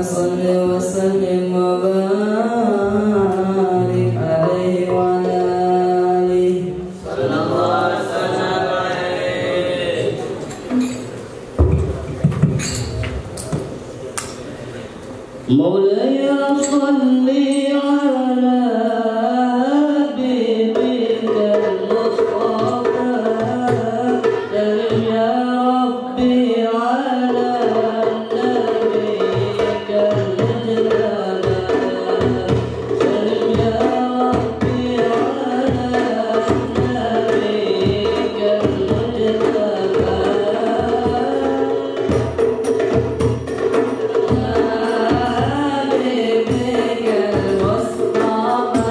صل وسلم وبارك عليه وعلى آله صلى الله وسلم عليه. مولاي صل على حبيبك المصطفى سلم يا ربي على نبيك المجتبى سلم يا ربي على نبيك المجتبى حبيبك المصطفى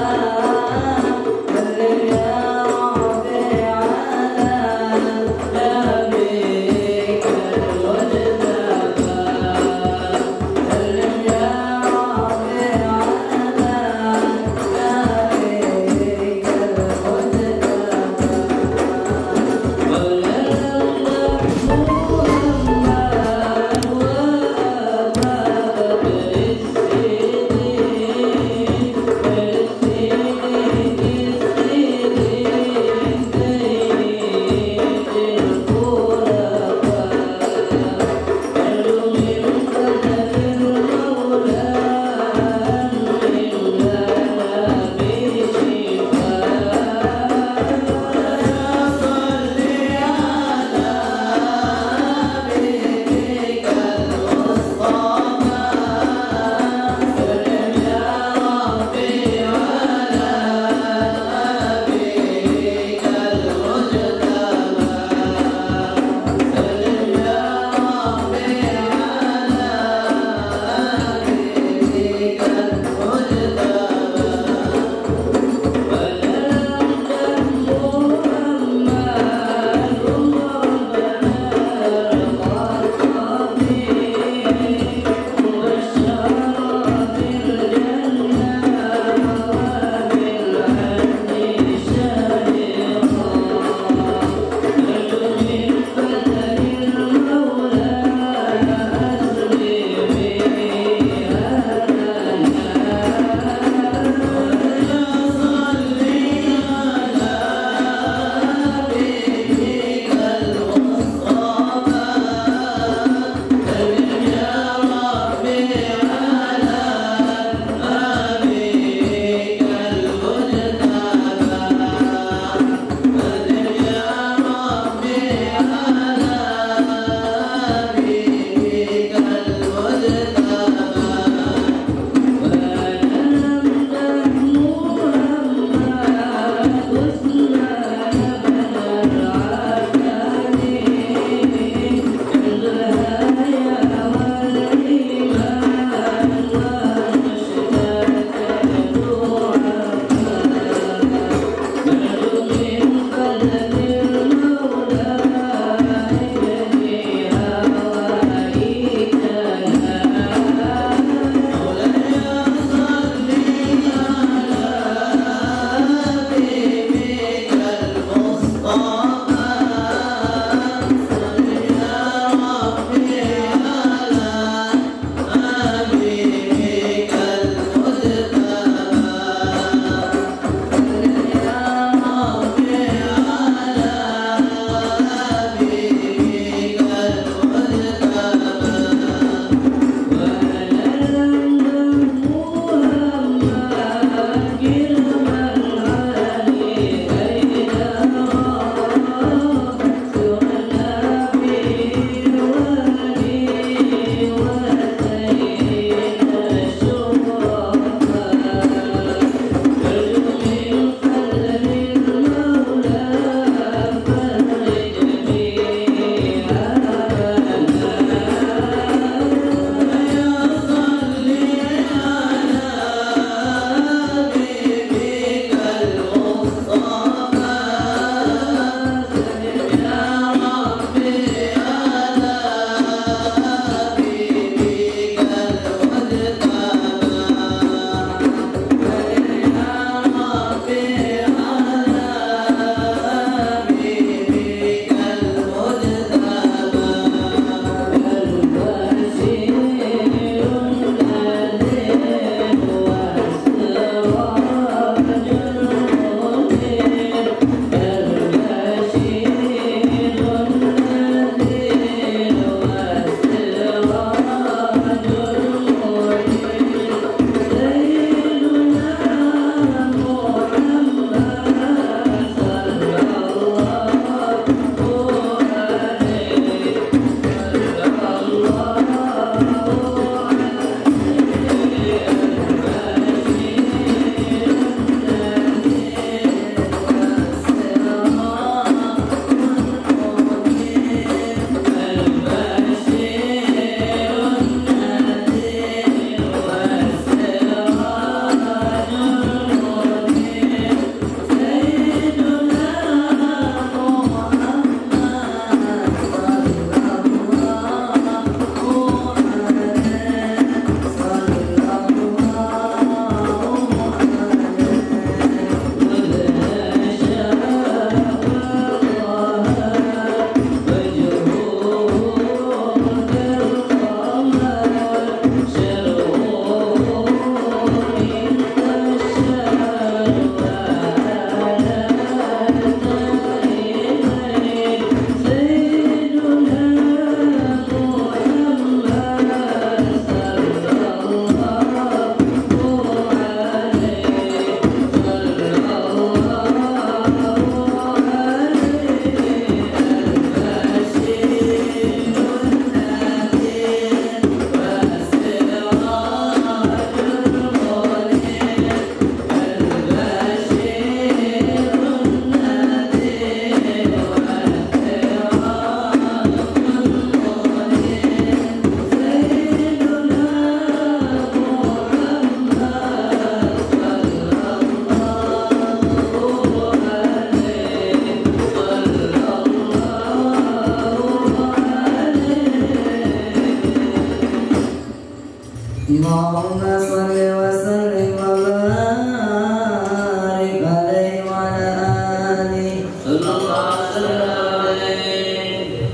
Allahumma salli wa sallim wa barik alaihi wa ala alihi sallallahu alaihi.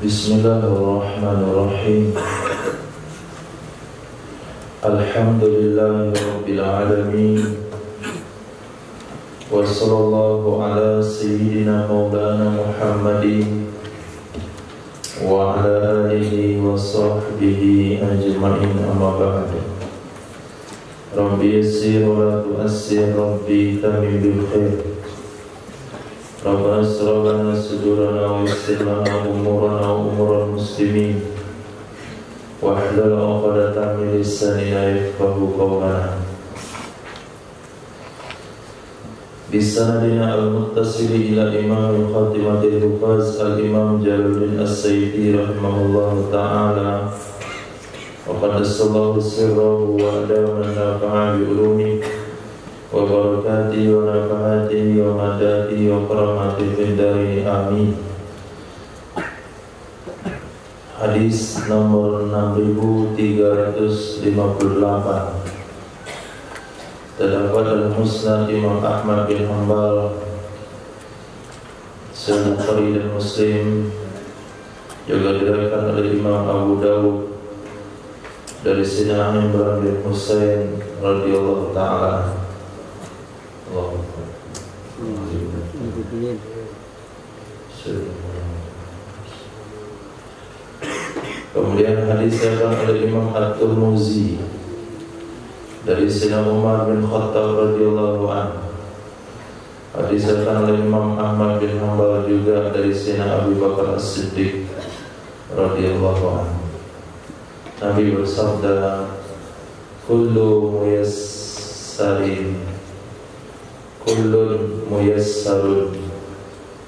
Bismillahirrahmanirrahim. Alhamdulillahi rabbil alamin. Wa sallallahu ala sayyidina maulana Muhammadin wa ala alihi wa sahbihi ajma'in, amma ba'd. Rabbi yassir wa la tu'assir, Rabbi tamim bil khair. Rabbana asrah lana sudurana wa yassir lana umurana wa umural muslimin wa hlul 'uqdatan min lisanina yafqahu qawlana. Bisanadina al-muttasili ila imam khatimatil hufaz al-imam Jalaluddin as-Sayyidi rahimahullahu ta'ala wa qaddasallahu sirrahu wa adama nafa'a bi ulumi wa barakati wa nafa'ati wa madati wa karamati fid darini, amin. Hadis nomor 6358 terdapat dalam Musnad Imam Ahmad bin Hanbal, Sahih Bukhari dan Muslim, juga diriwayatkan oleh Imam Abu Dawud dari Sayyidina Imran bin Husain radhiyallahu ta'ala. Kemudian hadis yang oleh Imam At-Tirmidzi dari Sayyidina Umar bin Khattab radhiyallahu anhu. Hadis oleh Imam Ahmad bin Hanbal juga dari Sayyidina Abu Bakar As-Siddiq radhiyallahu anhu. Nabi bersabda, "Kullun muyassarun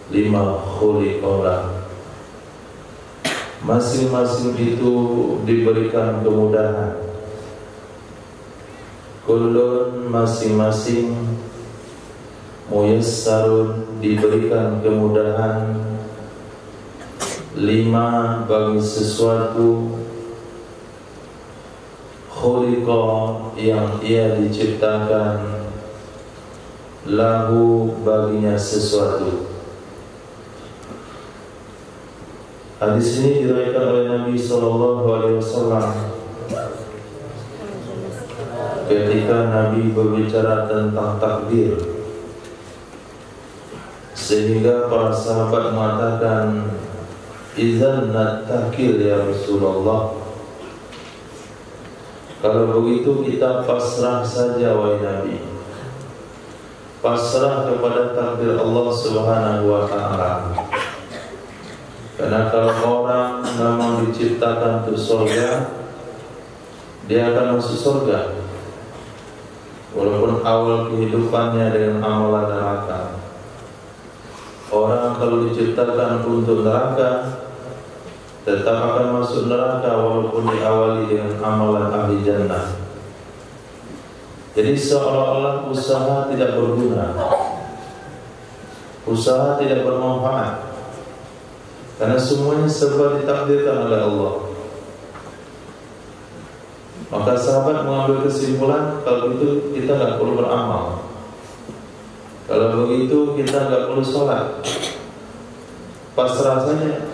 lima khuliqa." Masing-masing itu diberikan kemudahan. Kullun masing-masing, muyassarun diberikan kemudahan, lima bagi sesuatu, khuliqa yang ia diciptakan, lahu baginya sesuatu. Hadis ini diriwayatkan oleh Nabi SAW ketika Nabi berbicara tentang takdir, sehingga para sahabat mengatakan, "Idzan nattakil ya Rasulullah." Kalau begitu kita pasrah saja wahai Nabi, pasrah kepada takdir Allah Subhanahu wa ta'ala. Karena kalau orang memang diciptakan untuk surga, dia akan masuk surga, walaupun awal kehidupannya dengan amalan neraka. Orang kalau diciptakan untuk neraka, tetap akan masuk neraka walaupun diawali dengan amalan ahli jannah. Jadi seolah-olah usaha tidak berguna, usaha tidak bermanfaat, karena semuanya serba ditakdirkan oleh Allah. Maka sahabat mengambil kesimpulan, kalau itu kita nggak perlu beramal. Kalau begitu kita nggak perlu sholat. Pasrah saja.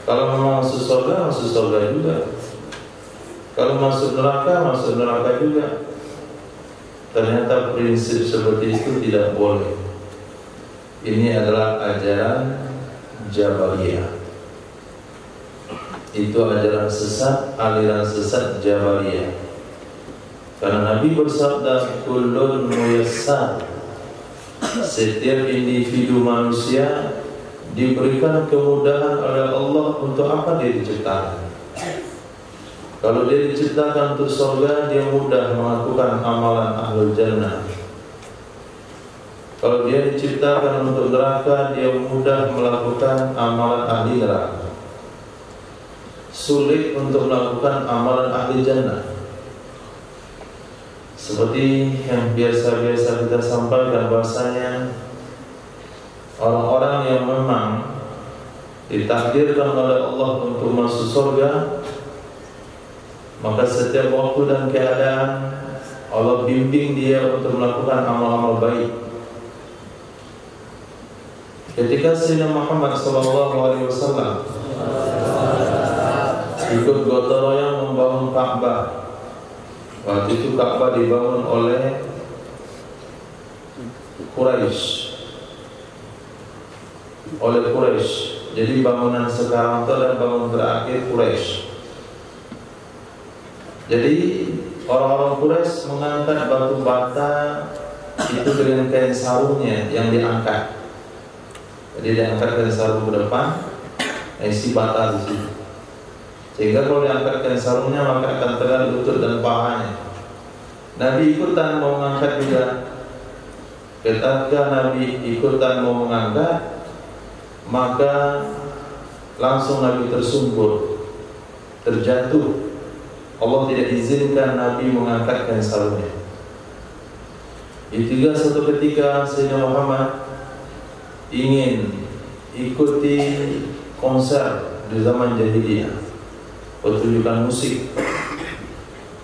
Kalau memang masuk surga juga. Kalau masuk neraka juga. Ternyata prinsip seperti itu tidak boleh. Ini adalah ajaran Jabariyah. Itu ajaran sesat, aliran sesat Jabariyah. Karena Nabi bersabda, kullun muyassar. Setiap individu manusia diberikan kemudahan oleh Allah untuk apa dia diciptakan. Kalau dia diciptakan untuk surga, dia mudah melakukan amalan ahlul jannah. Kalau dia diciptakan untuk neraka, dia mudah melakukan amalan ahli neraka. Sulit untuk melakukan amalan ahli jannah. Seperti yang biasa-biasa kita sampaikan, bahasanya orang-orang yang memang ditakdirkan oleh Allah untuk masuk surga, maka setiap waktu dan keadaan Allah bimbing dia untuk melakukan amal-amal baik. Ketika Sayyidina Muhammad SAW ikut gotong royong membangun Ka'bah, waktu itu Ka'bah dibangun oleh Quraisy. Jadi bangunan sekarang itu adalah bangunan terakhir Quraisy. Jadi orang-orang Quraisy mengangkat batu bata itu dengan kain sarungnya yang diangkat. Jadi diangkat kain sarung ke depan, isi bata di situ. Sehingga kalau diangkat kain sarungnya maka akan tegak lutut dan pahanya. Nabi ikutan mau mengangkat juga. Ketika Nabi ikutan mau mengangkat, maka langsung Nabi tersungkur, terjatuh. Allah tidak izinkan Nabi mengangkat kain sarungnya. Itu juga satu ketika Sayyidina Muhammad ingin ikuti konser di zaman jahiliyah, pertunjukan musik.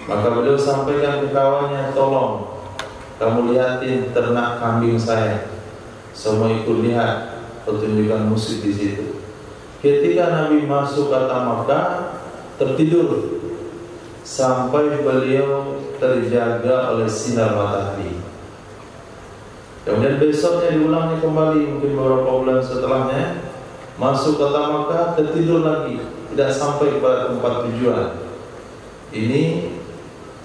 Maka beliau sampaikan ke kawannya, tolong kamu lihatin ternak kambing saya. Semua ikut lihat pertunjukan musik di situ. Ketika Nabi masuk kota Makkah, tertidur sampai beliau terjaga oleh sinar matahari. Kemudian besoknya diulangnya kembali, mungkin beberapa bulan setelahnya, masuk kota Makkah, tertidur lagi, tidak sampai pada tempat tujuan. Ini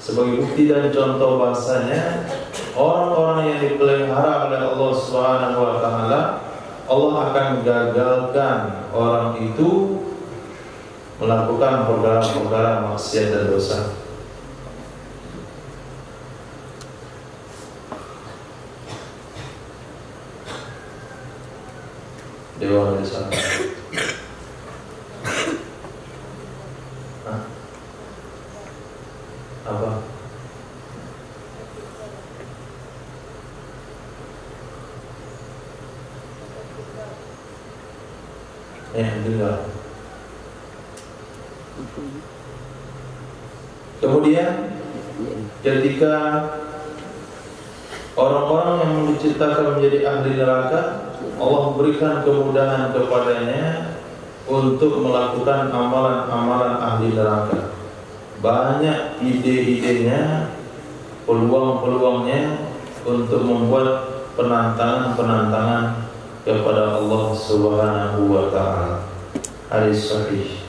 sebagai bukti dan contoh bahasanya orang-orang yang dipelihara oleh Allah Subhanahu wa taala, Allah akan gagalkan orang itu melakukan perkara-perkara maksiat dan dosa. Dewa desa. Apa? Dengar. Kemudian ketika orang-orang yang diciptakan menjadi ahli neraka, Allah berikan kemudahan kepadanya untuk melakukan amalan-amalan ahli neraka. Banyak ide-idenya, peluang-peluangnya untuk membuat penantangan-penantangan kepada Allah Subhanahu wa taala. Hadis sahih.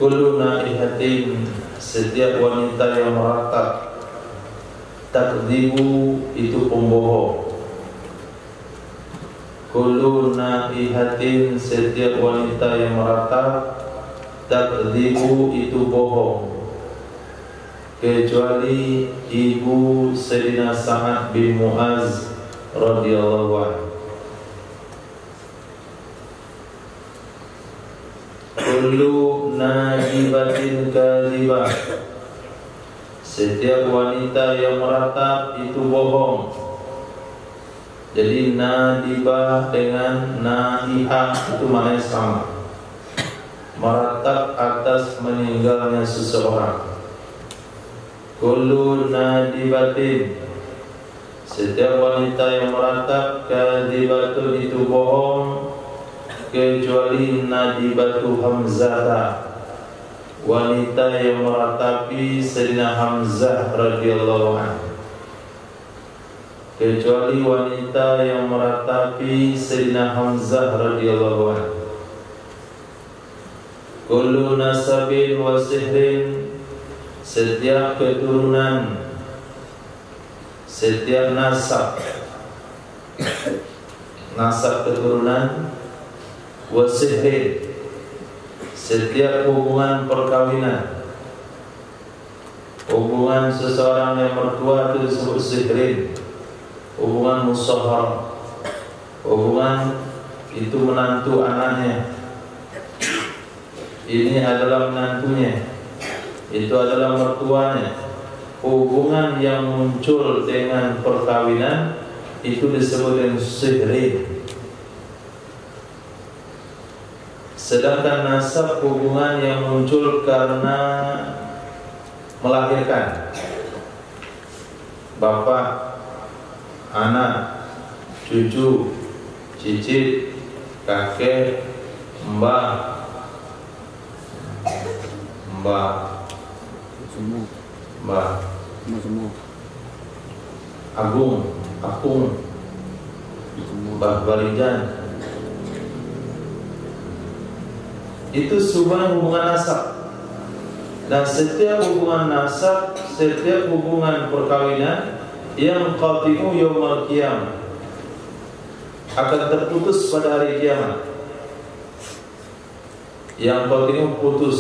Kullu naihatin, setiap wanita yang meratap, takdzibu itu pembohong. kullu naihatin, setiap wanita yang meratap, takdzibu, itu bohong, kecuali ibu Sayyidina Sa'ad bin Mu'az radhiyallahu anhu. Kullu najibatin kadzibah, setiap wanita yang meratap itu bohong. Jadi nadibah dengan naihah itu maknanya sama, meratap atas meninggalnya seseorang. Kullu nadibatin, setiap wanita yang meratap, kadzibatun, itu bohong, kecuali nadibatu Hamzah, wanita yang meratapi Sayyidina Hamzah radhiyallahu anhu, kecuali wanita yang meratapi Sayyidina Hamzah radhiyallahu anhu. Kullu nasabin wa sihrin, setiap keturunan, setiap nasab, nasab keturunan, wa sihrin, setiap hubungan perkawinan, hubungan seseorang yang mertua itu disebut sihrin, hubungan musahhar, hubungan itu menantu anaknya, ini adalah menantunya, itu adalah mertuanya. Hubungan yang muncul dengan perkawinan itu disebut dengan sihrin. Sedangkan nasab, hubungan yang muncul karena melahirkan, bapak, anak, cucu, cicit, kakek, mbah, agung, akung, mbah Barijan. Itu sebuah hubungan nasab. Dan setiap hubungan nasab, setiap hubungan perkawinan yang qati'u yaumul qiyamah, akan terputus pada hari kiamat. Yang qati'u putus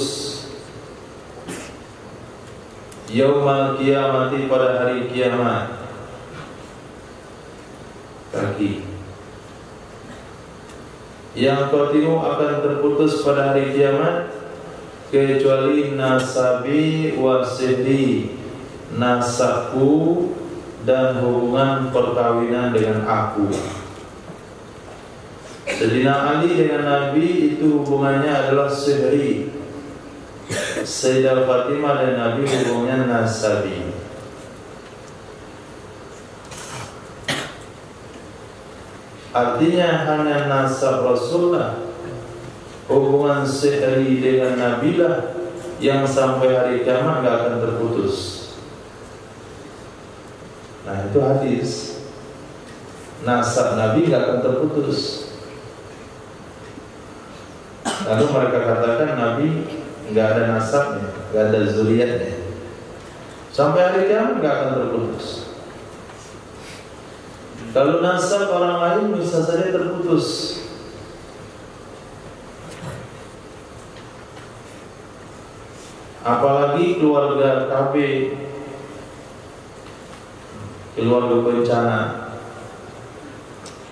yaumul qiyamati, pada hari kiamat. Kaki yang qati'u akan terputus pada hari kiamat, kecuali nasabi wa sihri, nasabku dan hubungan perkawinan dengan aku. Sayyidina Ali dengan Nabi itu hubungannya adalah sihri, Sayyidah Fatimah dan Nabi hubungannya nasabi. Artinya hanya nasab Rasulullah, hubungan sihri dengan Nabilah yang sampai hari kiamat gak akan terputus. Nah itu hadis, nasab Nabi gak akan terputus. Lalu mereka katakan Nabi gak ada nasabnya, gak ada zuriatnya, sampai hari kiamat gak akan terputus. Kalau nasab orang lain bisa saja terputus. Apalagi keluarga KB, keluarga berencana,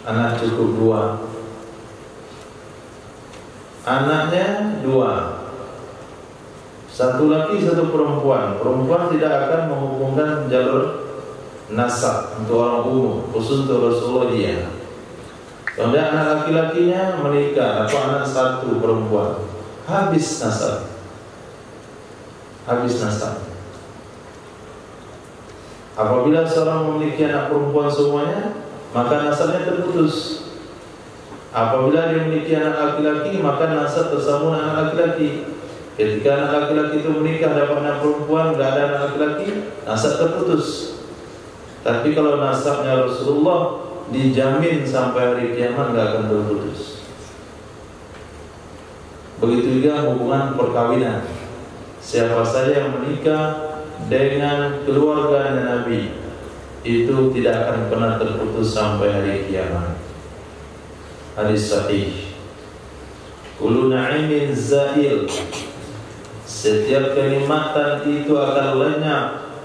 anak cukup 2, anaknya 2, satu laki satu perempuan. Perempuan tidak akan menghubungkan jalur nasab untuk orang umum, khusus untuk Rasulullah dia. Kemudian anak laki-lakinya menikah atau anak satu perempuan, habis nasab. Apabila seorang memiliki anak perempuan semuanya, maka nasabnya terputus. Apabila dia memiliki anak laki-laki, maka nasab tersambung anak laki-laki. Ketika anak laki-laki itu menikah dapat anak perempuan, tidak ada anak laki-laki, nasab terputus. Tapi kalau nasabnya Rasulullah dijamin sampai hari kiamat gak akan terputus. Begitu juga hubungan perkawinan. Siapa saja yang menikah dengan keluarganya Nabi, itu tidak akan pernah terputus sampai hari kiamat. Hadis sahih. Kullu na'imin zail, setiap kenikmatan itu akan lenyap.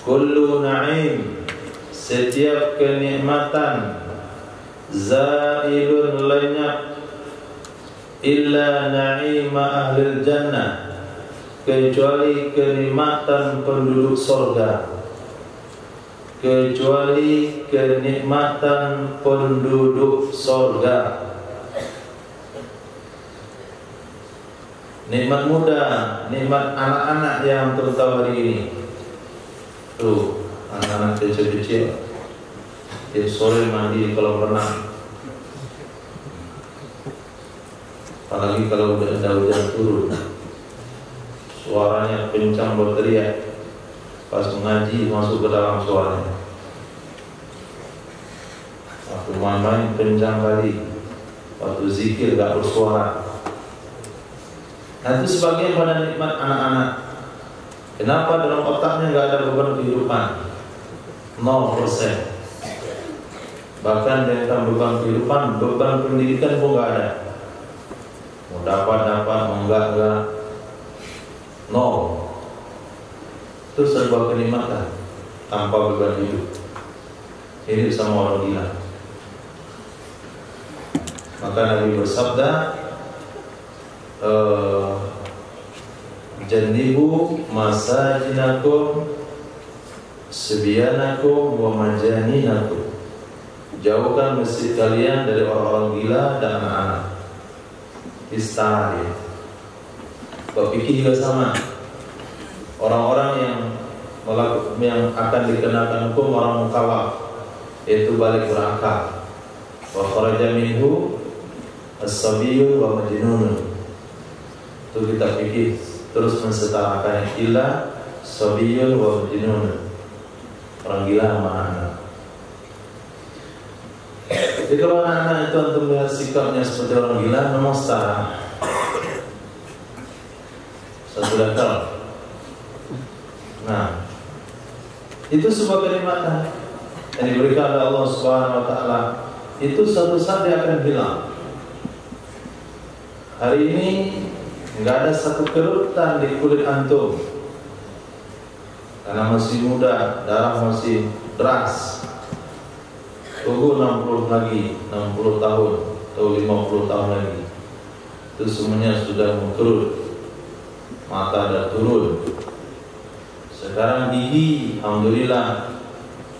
Kullu na'im, setiap kenikmatan, zailun lenyap, illa na'ima ahlil jannah, kecuali kenikmatan penduduk surga. Kecuali kenikmatan penduduk surga. Nikmat muda, nikmat anak-anak yang terutama hari ini. Tuh, anak-anak kecil-kecil tiap sore mandi di kolam renang. Apalagi kalau udah ada hujan turun, suaranya kencang berteriak. Pas mengaji masuk ke dalam suaranya. Waktu main-main kencang kali, waktu zikir gak bersuara. Nah, itu sebagian pada nikmat anak-anak. Kenapa dalam otaknya gak ada beban kehidupan? 0%. Bahkan dengan beban kehidupan, beban pendidikan pun gak ada. Mau dapat, mau enggak, 0. Itu sebuah kenikmatan tanpa beban hidup. Ini sama orang gila. Maka Nabi bersabda, Jannibu masajinakum sibyanakum wa majaninakum. Jauhkan masjid kalian dari orang-orang gila dan anak-anak. Istari. Berpikir juga sama. Orang-orang yang akan dikenakan hukum orang mukallaf, yaitu balik berakal. Wa kharaja minhu as-sabiyyu wa majnunun. Itu kita pikir terus mensetarakan illa sabiyyun wa majnunun. Orang gila sama anak. Jadi kalau anak-anak itu untuk melihat sikapnya seperti orang gila, memang setara. Satu dakar. Nah, itu sebuah kenikmatan yang diberikan oleh Allah Subhanahu wa taala. Itu suatu saat dia akan hilang. Hari ini enggak ada satu kerutan di kulit antum. Karena masih muda, darah masih deras. Tunggu 60 tahun atau 50 tahun lagi. Itu semuanya sudah mengkerut. Mata dah turun. Sekarang gigi, alhamdulillah,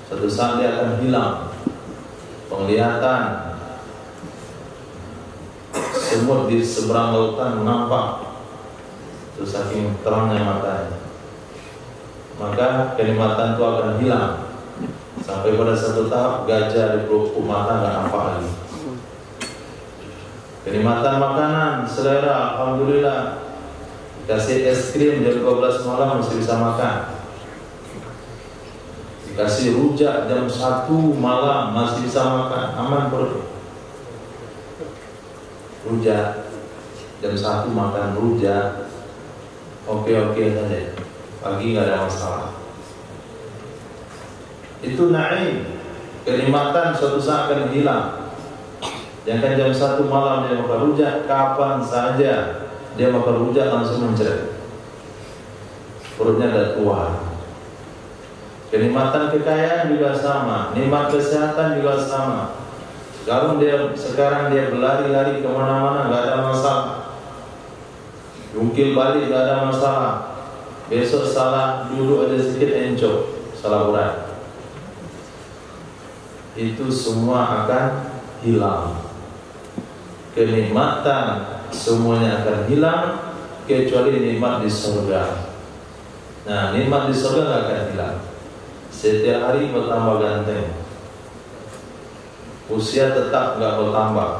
satu saat dia akan hilang. Penglihatan, semut di seberang lautan nampak. Itu saking terangnya matanya. Maka kenikmatan itu akan hilang. Sampai pada satu tahap gajah di pelupuk mata nggak nampak lagi. Kenikmatan makanan, selera, alhamdulillah. Dikasih es krim jam 12 malam masih bisa makan. Dikasih rujak jam 1 malam masih bisa makan, aman perut. Rujak jam 1 makan rujak, oke saja. Pagi nggak ada masalah. Itu na'im, kenikmatan suatu saat akan hilang. Jangan jam 1 malam dia makan rujak, kapan saja dia makan rujak langsung mencret. Perutnya dah tua. Kenikmatan kekayaan juga sama, nikmat kesehatan juga sama. Kalau sekarang dia berlari-lari kemana-mana nggak ada masalah. Jungkil balik nggak ada masalah. Besok salah duduk aja sedikit encok, salah urat. Itu semua akan hilang. Kenikmatan semuanya akan hilang kecuali nikmat di surga. Nah, nikmat di surga nggak akan hilang. Setiap hari bertambah ganteng. Usia tetap nggak bertambah.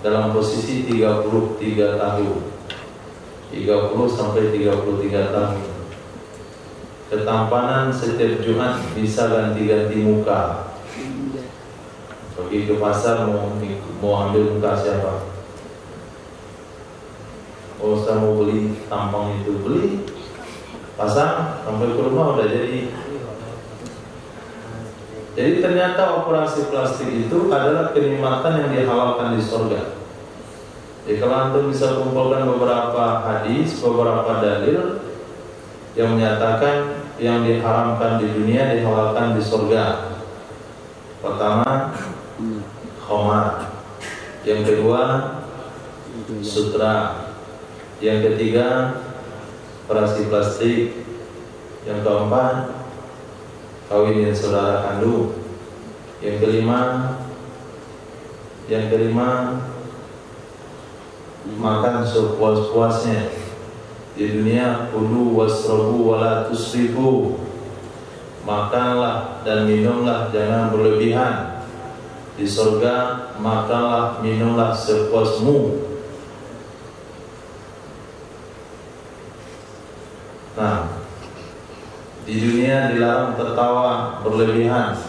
Dalam posisi 33 tahun. 30 sampai 33 tahun. Ketampanan setiap Jumat bisa ganti-ganti muka. Pergi ke pasar mau ambil muka siapa? Oh, saya mau beli tampang itu, beli, pasang, sampai ke rumah udah jadi Jadi ternyata operasi plastik itu adalah kenikmatan yang dihalalkan di surga. Jadi kalau antum bisa kumpulkan beberapa hadis, beberapa dalil yang menyatakan yang diharamkan di dunia dihalalkan di surga. Pertama, khamar. Yang kedua, sutra. Yang ketiga, operasi plastik. Yang keempat, kawinin saudara kandung. Yang kelima, makan sepuas-puasnya. Di dunia kulu wasrabu wala tusrifu. Makanlah dan minumlah, jangan berlebihan. Di surga makanlah, minumlah sepuasmu. Nah, di dunia dilarang tertawa berlebihan.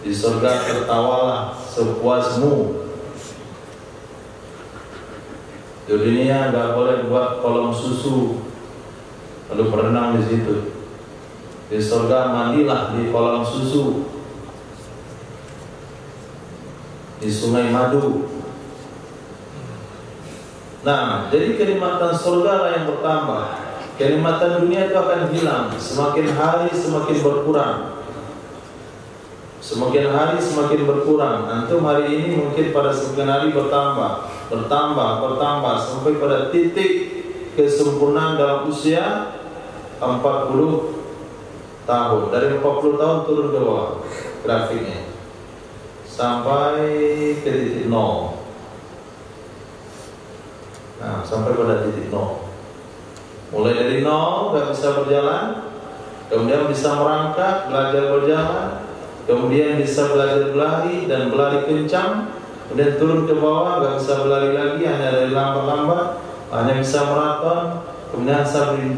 Di surga tertawalah sepuasmu. Di dunia nggak boleh buat kolam susu lalu berenang di situ. Di surga mandilah di kolam susu, di sungai madu. Nah, jadi kenikmatan surga lah yang bertambah. Kenikmatan dunia itu akan hilang. Semakin hari semakin berkurang. Semakin hari semakin berkurang. Antum hari ini mungkin pada sebagian hari bertambah sampai pada titik kesempurnaan dalam usia 40 tahun. Dari 40 tahun turun ke bawah grafiknya sampai ke titik 0. Nah, sampai pada titik 0. Mulai dari 0 gak bisa berjalan, kemudian bisa merangkak, belajar berjalan, kemudian bisa belajar berlari dan berlari kencang, kemudian turun ke bawah, gak bisa berlari lagi, hanya dari lambat-lambat, hanya bisa maraton, kemudian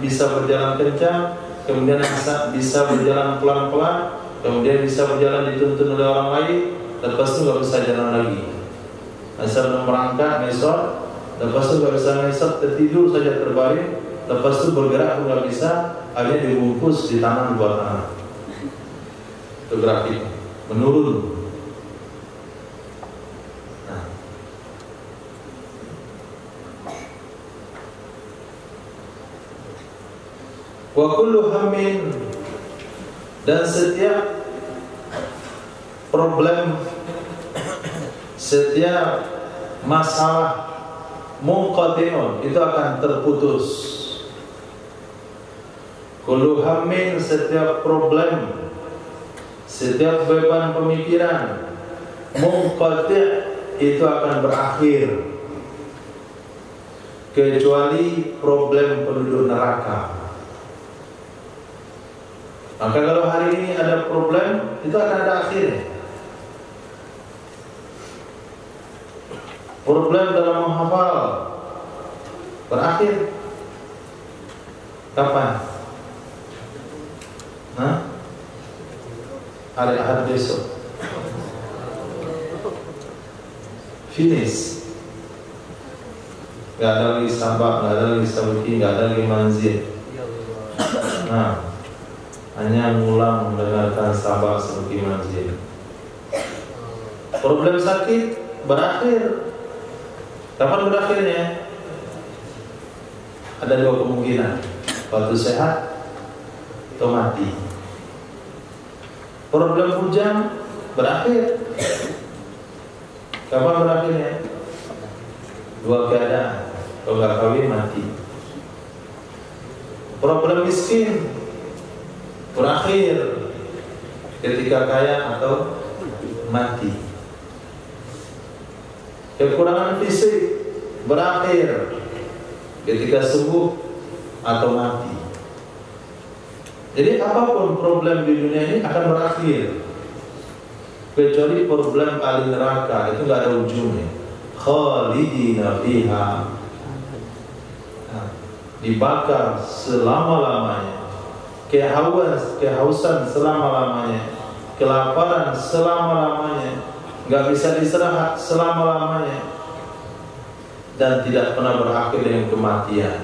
bisa berjalan kencang, kemudian bisa berjalan pelan-pelan, kemudian bisa berjalan dituntun oleh orang lain, lepas itu gak bisa jalan lagi. Asal merangkak, ngesot, lepas itu gak bisa ngesot, tertidur saja terbaring. Lepas itu bergerak pun nggak bisa, akhirnya dibungkus di tangan buat anak. Itu grafik menurun. Nah, wa kullu hammin, dan setiap problem, setiap masalah munqati'un itu akan terputus. Kullu hammin, setiap problem, setiap beban pemikiran, munqati' itu akan berakhir, kecuali problem penduduk neraka. Maka kalau hari ini ada problem, itu akan ada akhirnya. Problem dalam menghafal berakhir kapan? Hari Ahad besok finish. Gak ada lagi sabak, gak ada lagi sabuki, gak ada lagi manzil. Nah, hanya ngulang mendengarkan sabak sabuki manzil. Problem sakit berakhir. Kapan berakhirnya? Ada dua kemungkinan, waktu sehat atau mati. Problem bujang berakhir. Kapan berakhirnya? Dua keadaan, kalau nggak kawin mati. Problem miskin berakhir ketika kaya atau mati. Kekurangan fisik berakhir ketika sembuh atau mati. Jadi apapun problem di dunia ini akan berakhir, kecuali problem ahli neraka, itu nggak ada ujungnya. Khalidina fiha, dibakar selama-lamanya, kehausan selama-lamanya, kelaparan selama-lamanya, nggak bisa istirahat selama-lamanya, dan tidak pernah berakhir dengan kematian.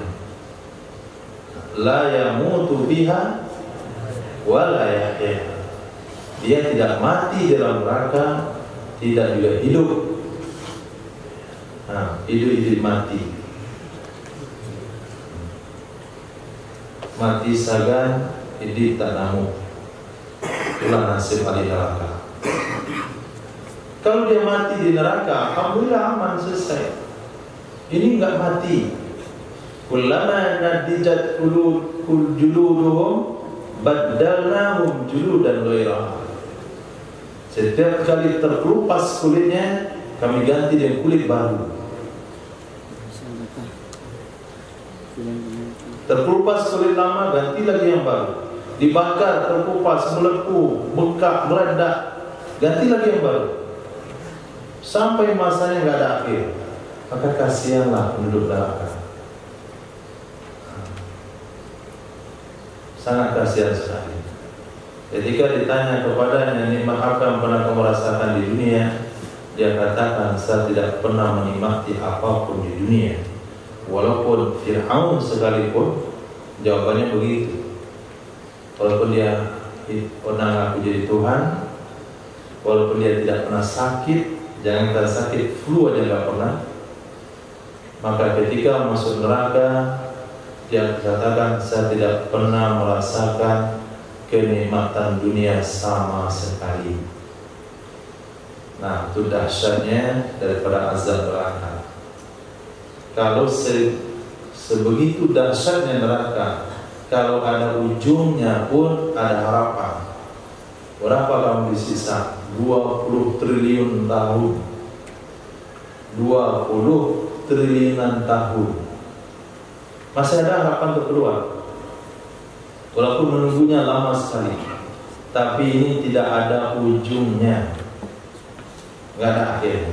La yamutu biha wa la yahya, Dia tidak mati dalam neraka, tidak juga hidup. Hidup mati. Mati sagan, hidup tak namu. Itulah nasib ahli neraka. Kalau dia mati di neraka, alhamdulillah aman, selesai. Ini enggak mati. Kullama nadijat juluduhum baddalnahum juludan ghairaha. Setiap kali terkelupas kulitnya, kami ganti dengan kulit baru. Terkelupas kulit lama, ganti lagi yang baru. Dibakar, terkelupas, melepuh, bengkak, meledak, ganti lagi yang baru. Sampai masanya nggak ada akhir. Maka kasihanlah penduduk neraka. Sangat kasihan sekali. Ketika ditanya kepadanya, nikmat apa yang pernah kamu rasakan di dunia? Dia katakan, saya tidak pernah menikmati apapun di dunia. Walaupun Fir'aun sekalipun, jawabannya begitu. Walaupun dia pernah ngaku jadi Tuhan, walaupun dia tidak pernah sakit, jangan sakit flu aja nggak pernah. Maka ketika masuk neraka, dia katakan, saya tidak pernah merasakan kenikmatan dunia sama sekali. Nah, itu dahsyatnya daripada azab neraka. Kalau sebegitu dahsyatnya neraka, kalau ada ujungnya pun ada harapan. Berapa kamu disiksa? 20 triliun tahun. 20 triliunan tahun. Masih ada harapan untuk keluar. Walaupun menunggunya lama sekali, tapi ini tidak ada ujungnya, nggak ada akhir.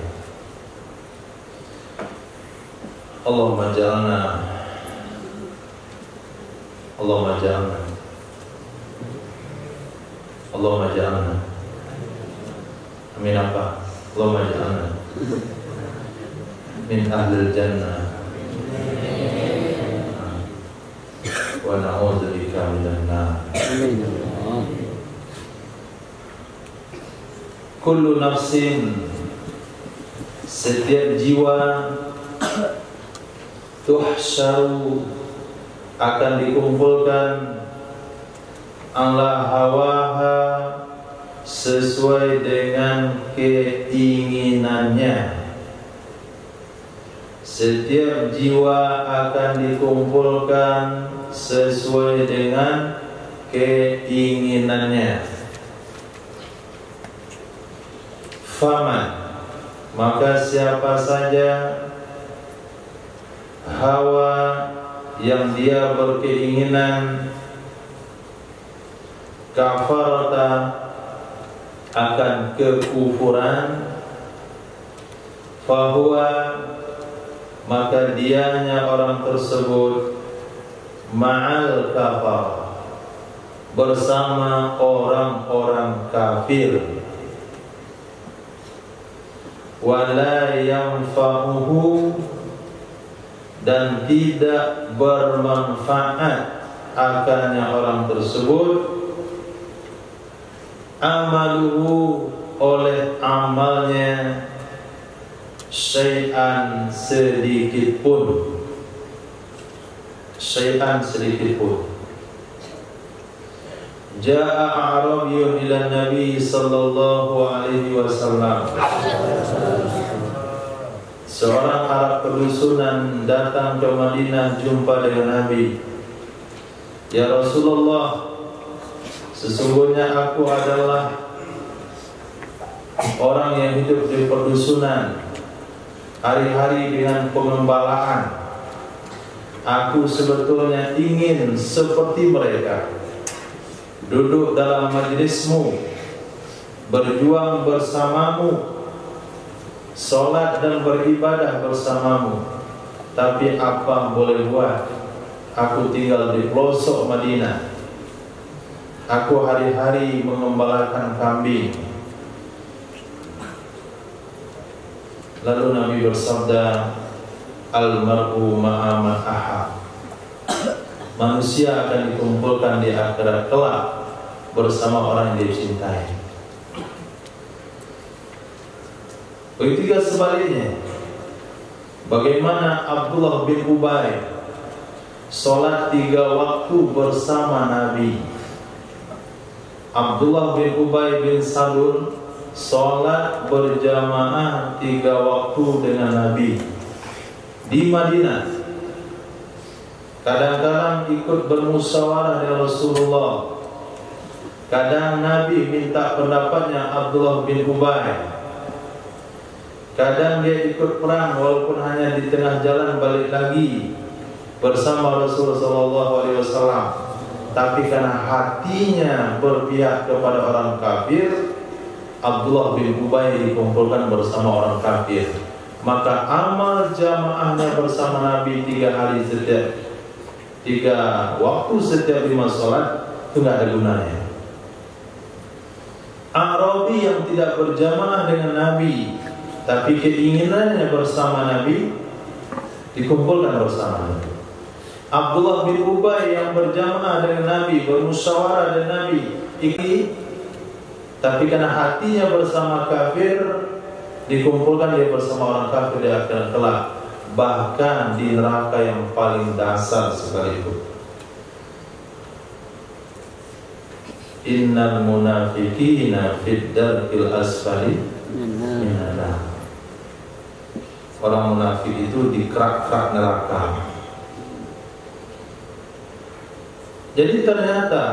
Allahumma ja'alna, Allahumma ja'alna, Allahumma ja'alna. Amin apa? Allahumma ja'alna min ahlil jannah wa na'udzubika minan nar. Kullu nafsin, setiap jiwa, tuhsyaru, akan dikumpulkan ala hawaha, sesuai dengan keinginannya. Setiap jiwa akan dikumpulkan sesuai dengan keinginannya. Faman, maka siapa saja hawa yang dia berkeinginan, kafarata, akan kekufuran, fahuwa, maka dianya orang tersebut ma'al kafar, bersama orang-orang kafir. Wala yanfa'uhu, dan tidak bermanfaat akannya orang tersebut, amaluhu, oleh amalnya, syai'an, sedikit pun, syai'an, sedikit pun. Ja'a a'rabiyun ila Nabi sallallahu alaihi wasallam. Seorang Arab pedusunan datang ke Madinah jumpa dengan Nabi. Ya Rasulullah, sesungguhnya aku adalah orang yang hidup di pedusunan, hari-hari dengan pengembalaan. Aku sebetulnya ingin seperti mereka, duduk dalam majlismu, berjuang bersamamu, sholat dan beribadah bersamamu. Tapi apa boleh buat, aku tinggal di pelosok Madinah. Aku hari-hari mengembalakan kambing. Lalu Nabi bersabda, al-mar'u ma'a man ahab. Manusia akan dikumpulkan di akhirat kelak bersama orang yang dia cintai. Begitu juga sebaliknya, bagaimana Abdullah bin Ubay sholat 3 waktu bersama Nabi. Abdullah bin Ubay bin Salul sholat berjamaah 3 waktu dengan Nabi di Madinah. Kadang-kadang ikut bermusyawarah dengan Rasulullah. Kadang Nabi minta pendapatnya Abdullah bin Ubay. Kadang dia ikut perang walaupun hanya di tengah jalan balik lagi bersama Rasulullah SAW. Tapi karena hatinya berpihak kepada orang kafir, Abdullah bin Ubay dikumpulkan bersama orang kafir. Maka amal jamaahnya bersama Nabi 3 hari setiap 3 waktu setiap 5 sholat itu tidak ada gunanya. Arabi yang tidak berjamaah dengan Nabi tapi keinginannya bersama Nabi dikumpulkan bersama Nabi. Abdullah bin Ubay yang berjamaah dengan Nabi, bermusyawarah dengan Nabi, tapi karena hatinya bersama kafir dikumpulkan dia bersama orang kafir di akhirat kelak, bahkan di neraka yang paling dasar sekalipun. Innal munafiqina fid darkil asfali minan nar. Orang munafik itu di kerak-kerak neraka. Jadi ternyata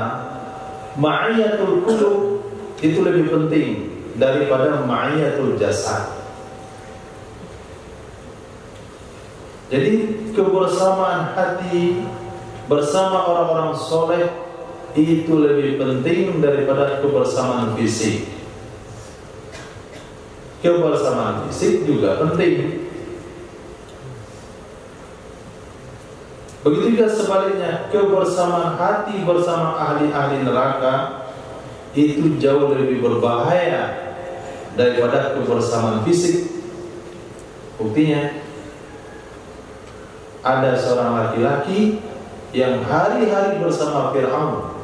ma'iyatul qulub itu lebih penting daripada ma'iyatul jasad. Jadi kebersamaan hati bersama orang-orang soleh itu lebih penting daripada kebersamaan fisik. Kebersamaan fisik juga penting. Begitu juga sebaliknya, kebersamaan hati bersama ahli-ahli neraka itu jauh lebih berbahaya daripada kebersamaan fisik. Buktinya, ada seorang laki-laki yang hari-hari bersama Fir'aun,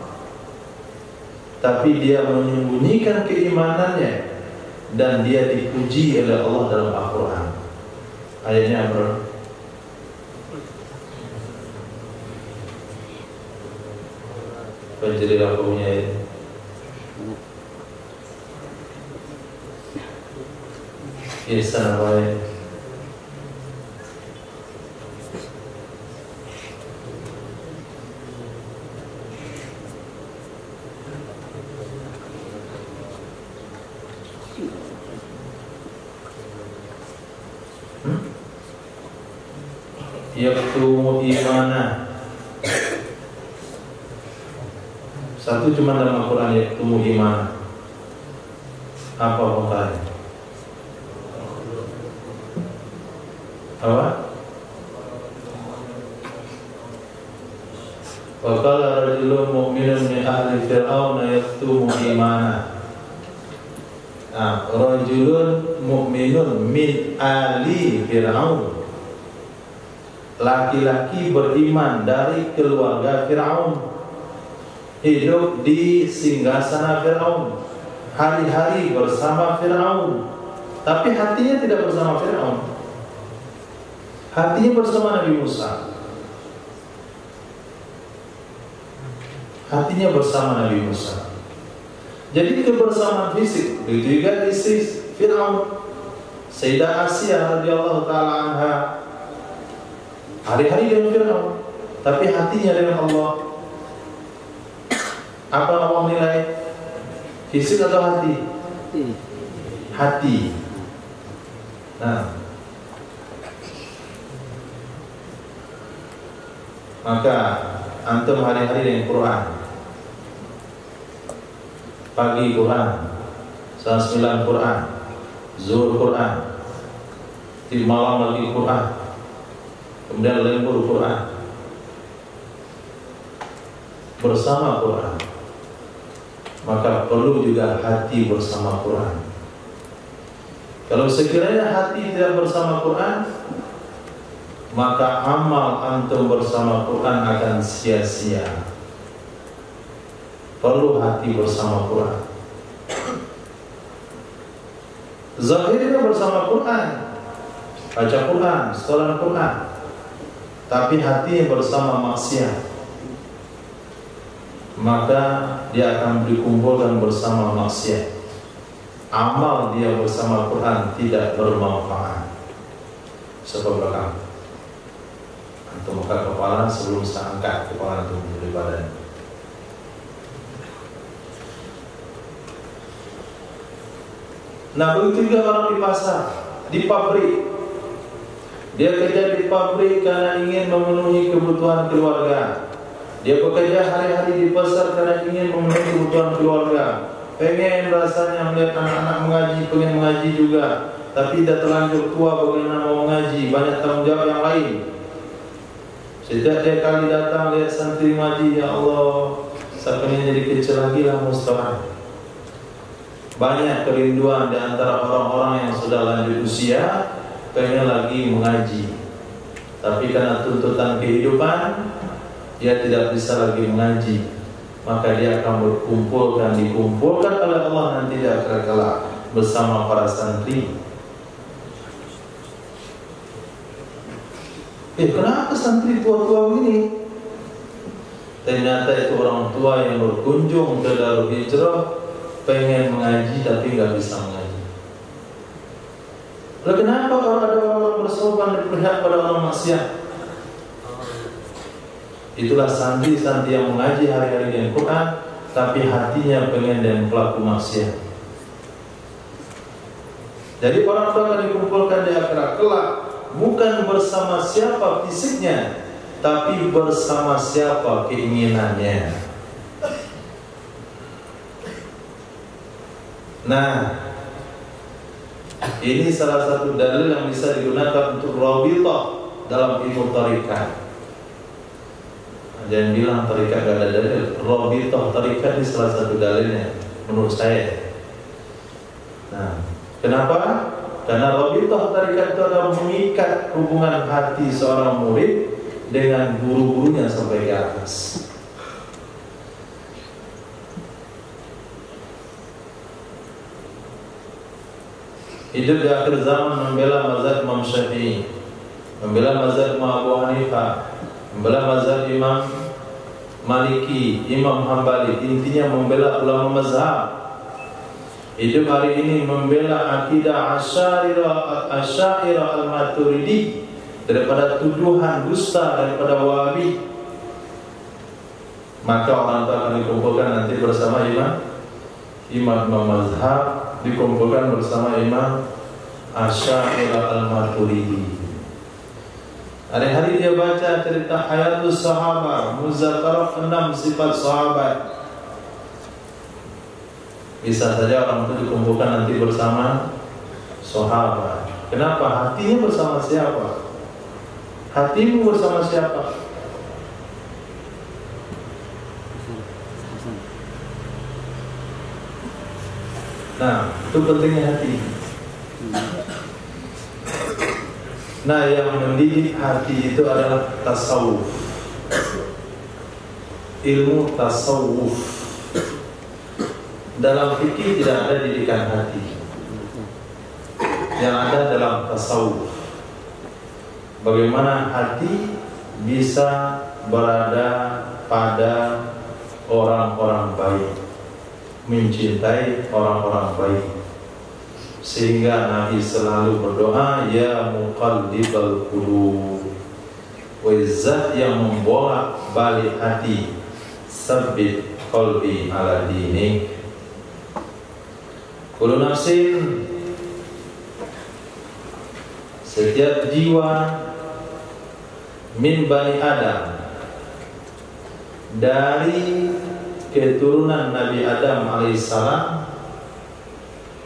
tapi dia menyembunyikan keimanannya dan dia dipuji oleh Allah dalam Al-Quran. Ayatnya apa? Penjelilah punya ini. Ihsan baik. Yaktumu imanah. Satu cuma dalam Al-Quran, yaktumu imanah. Apa bongkarnya? Apa? Wa qala rajulun mu'minun min ahli fir'aun yaktumu imanah. Nah, rajulun mu'minun min ahli fir'aun, laki-laki beriman dari keluarga Fir'aun, hidup di singgasana Fir'aun, hari-hari bersama Fir'aun, tapi hatinya tidak bersama Fir'aun. Hatinya bersama Nabi Musa. Hatinya bersama Nabi Musa. Jadi kebersamaan fisik, begitu juga istri Fir'aun, Sayyidah Asiyah radhiyallahu ta'ala anha, hari-hari dengan Fir'aun, tapi hatinya dengan Allah. Apa Allah nilai? Fisik atau hati? Hati. Nah, maka antum hari-hari dengan Quran, pagi Quran, saat 9 Quran, zuhur Quran, di malam lagi Quran, kemudian lembur Quran, bersama Quran. Maka perlu juga hati bersama Quran. Kalau sekiranya hati tidak bersama Quran, maka amal antum bersama Quran akan sia-sia. Perlu hati bersama Quran. Zahirnya bersama Quran, baca Quran, sekolah Quran, tapi hatinya bersama maksiat, maka dia akan dikumpulkan bersama maksiat. Amal dia bersama Quran tidak bermanfaat. Sebab belakang antum angkat kepala sebelum saya angkat kepala antum dari badan. Nah, begitu juga orang di pasar, di pabrik. Dia kerja di pabrik karena ingin memenuhi kebutuhan keluarga. Dia bekerja hari-hari di pasar karena ingin memenuhi kebutuhan keluarga. Pengen rasanya melihat anak-anak mengaji, pengen mengaji juga, tapi tidak terlanjur tua bagaimana mau mengaji, banyak tanggung jawab yang lain. Setiap dia kali datang lihat santri mengaji, ya Allah, saya pengen jadi kecil lagi lah Mustafa. Banyak kerinduan di antara orang-orang yang sudah lanjut usia, pengen lagi mengaji, tapi karena tuntutan kehidupan dia tidak bisa lagi mengaji, maka dia akan dikumpulkan oleh Allah nanti di akhirat kelak bersama para santri. Kenapa santri tua-tua begini? Ternyata itu orang tua yang berkunjung ke Darul Hijrah, pengen mengaji tapi nggak bisa mengaji. Lalu kenapa ada orang bersopan berpihak pada orang maksiat? Itulah santri-santri yang mengaji hari-hari dengan Quran, tapi hatinya pengen dan pelaku maksiat. Jadi orang tua akan dikumpulkan di akhirat kelak, bukan bersama siapa fisiknya, tapi bersama siapa keinginannya. Nah, ini salah satu dalil yang bisa digunakan untuk rabithah dalam ilmu tarikat. Jangan bilang tarikat gak ada dalil. Rabithah tarikat ini salah satu dalilnya menurut saya. Nah, kenapa? Karena rabithah tarikat itu adalah mengikat hubungan hati seorang murid dengan guru-gurunya sampai ke atas. Hidup di akhir zaman membela mazhab Imam Syafi'i, membela mazhab Imam Abu Hanifah, membela mazhab Imam Maliki, Imam Hambali, intinya membela ulama mazhab. Hidup hari ini membela akidah Asy'ariyah al-Maturidi daripada tuduhan dusta daripada Wahabi. Maka orang tua akan dikumpulkan nanti bersama imam mazhab, dikumpulkan bersama Imam Asy'ariyah al-Maturidi. Hari-hari dia baca cerita Hayatus Sahabat, Muzakarah 6 sifat sahabat. Bisa saja orang itu dikumpulkan nanti bersama sahabat. Kenapa? Hatinya bersama siapa? Hatimu bersama siapa? Nah, itu pentingnya hati. Nah, yang mendidik hati itu adalah tasawuf, ilmu tasawuf. Dalam fikih tidak ada didikan hati, yang ada dalam tasawuf. Bagaimana hati bisa berada pada orang-orang baik, mencintai orang-orang baik, sehingga Nabi selalu berdoa, ya muqallibal qulub, wazat yang membolak balik hati, sabbit qalbi ala dinik. Kullu nafsin, setiap jiwa min bani Adam, dari keturunan Nabi Adam alaihissalam,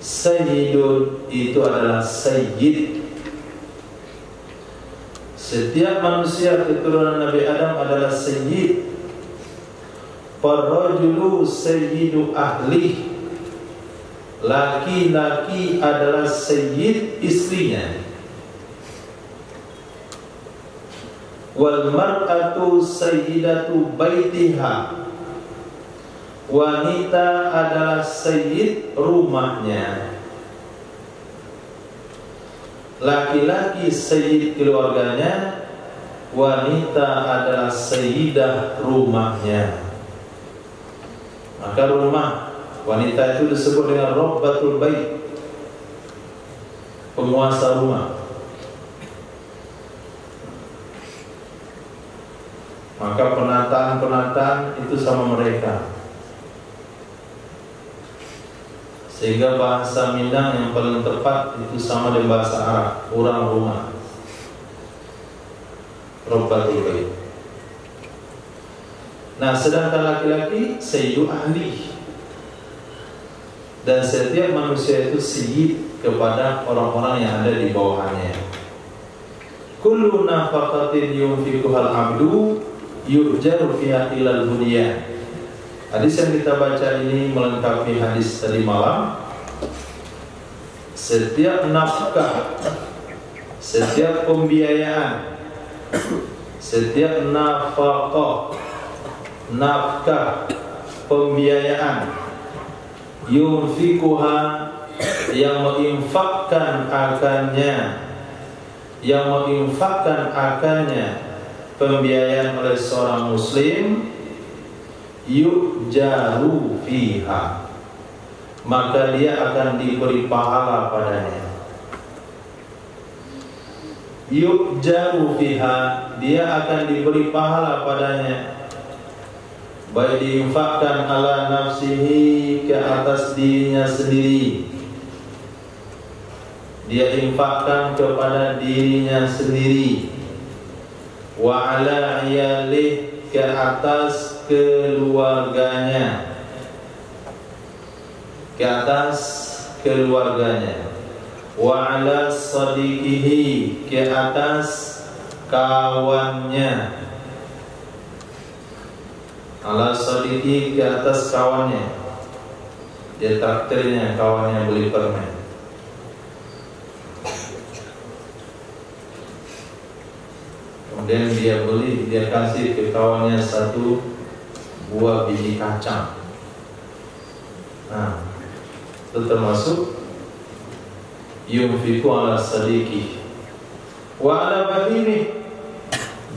sayyidun, itu adalah sayyid. Setiap manusia keturunan Nabi Adam adalah sayyid. Parrajulu sayyidu ahli, laki-laki adalah sayyid istrinya. Wal mar'atu sayyidatu baitiha, wanita adalah sayyid rumahnya. laki-laki sayyid keluarganya, wanita adalah sayyidah rumahnya. Maka rumah wanita itu disebut dengan Rabbatul Bait, penguasa rumah. Maka penataan itu sama mereka. Sehingga bahasa Minang yang paling tepat itu sama dengan bahasa Arab, orang rumah. Rabbatul Bait. Nah, sedangkan laki-laki sayyidu ahli. Dan setiap manusia itu sayyid kepada orang-orang yang ada di bawahnya. Kullu nafaqatin yunfiquhal abdu yu'jaru fiha ilal bunyan. Hadis yang kita baca ini melengkapi hadis tadi malam. Setiap nafkah, setiap pembiayaan, setiap nafkah, pembiayaan, yunfikuha, yang menginfakkan akannya, pembiayaan oleh seorang muslim, yu'jaru fiha, maka dia akan diberi pahala padanya. Yu'jaru fiha, dia akan diberi pahala padanya, baik diinfakkan ala nafsihi, ke atas dirinya sendiri, dia infakkan kepada dirinya sendiri, wa ala iyalih, ke atas keluarganya, wa ala sadiqihi, ke atas kawannya, ala sadiqihi, ke atas kawannya, dia traktirnya kawannya beli permen. Kemudian dia kasih ke kawannya 1 buah biji kacang. Nah, itu termasuk yunfiqu ala sadiqi wa ala bahimi,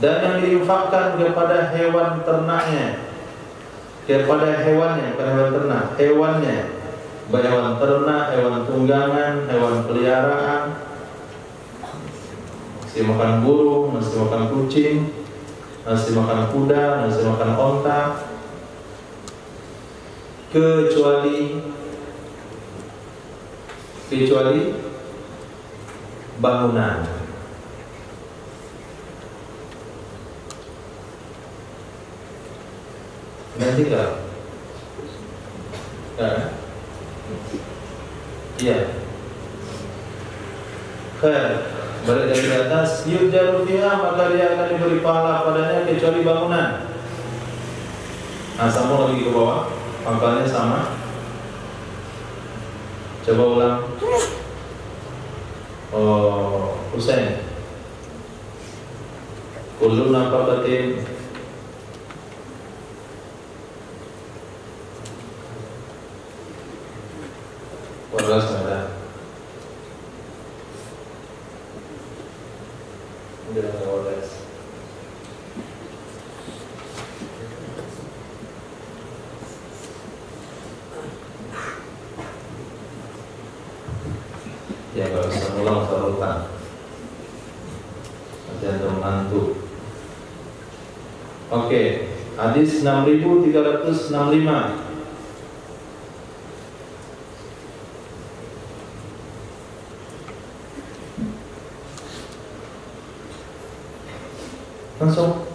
dan yang diinfakkan kepada hewan ternaknya, bukan hewan ternak, hewannya, baik hewan ternak, hewan tunggangan, hewan peliharaan, nasi makan burung, nasi makan kucing, nasi makan kuda, nasi makan onta, kecuali bangunan. Nanti enggak? Iya. Balik dari atas, yu'jaru fiha, maka dia akan diberi pahala padanya kecuali bangunan. Nah, sambung lagi ke bawah, pangkalnya sama. Coba ulang. Husain. Kullu nafaqatin waras ada. Udah waras. Ya nggak usah ulang sarutan. Nanti ada mengantuk. Oke, hadis 6365. Langsung.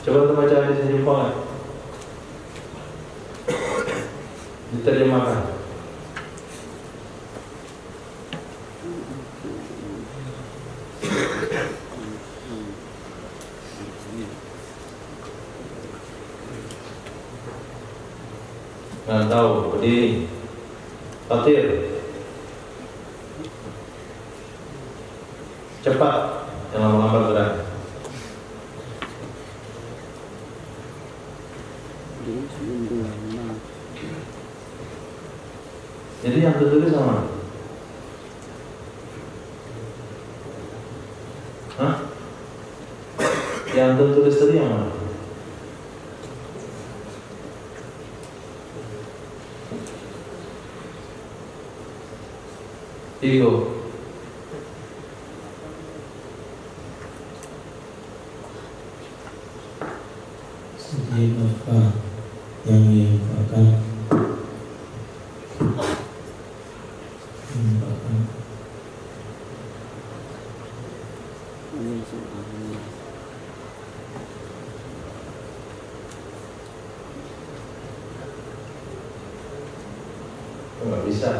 Coba kita baca hadis yang jumpa nggak? Diterjemahkan. Nggak tahu, berdiri. Fatir. Cepat. Jadi yang tertulis sama? Hah? Yang tertulis tadi yang mana? Tiga. Setiap nafkah yang diinfakkan nggak bisa.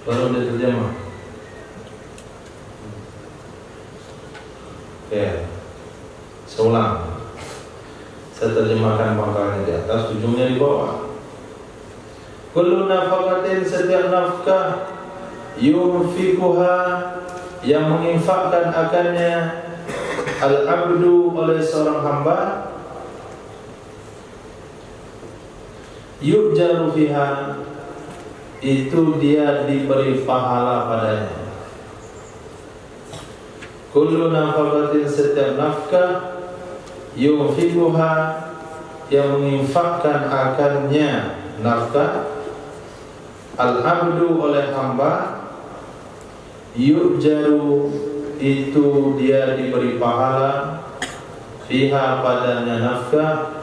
Baru dia terjemah. Oke, seulang. Saya terjemahkan pangkalnya di atas, ujungnya di bawah. Kullu nafaqatin, setiap nafkah, yunfikuha, yang menginfakkan akannya al-abdu oleh seorang hamba, yujaru fiha, itu dia diberi pahala padanya. Kullu nafaqatin, setiap nafkah, yunfikuha, yang menginfakkan akannya nafkah, al-abdu oleh hamba, yujaru, itu dia diberi pahala, fiha padanya nafkah,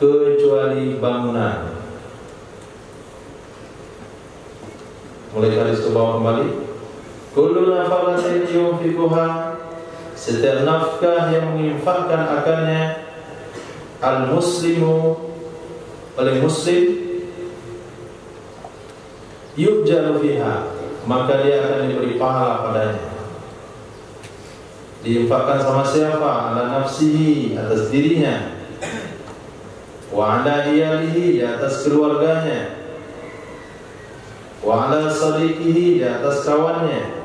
kecuali bangunan. Mulai garis ke bawah kembali. Kullu nafaqatin yunfikuha, setiap nafkah yang menginfakkan akannya al-muslimu, oleh muslim, yujaru fiha, maka dia akan diberi pahala padanya. Diinfakkan sama siapa? Ala nafsihi, atas dirinya, wa ala iyalihi, di atas keluarganya, wa ala sadiqihi, di atas kawannya,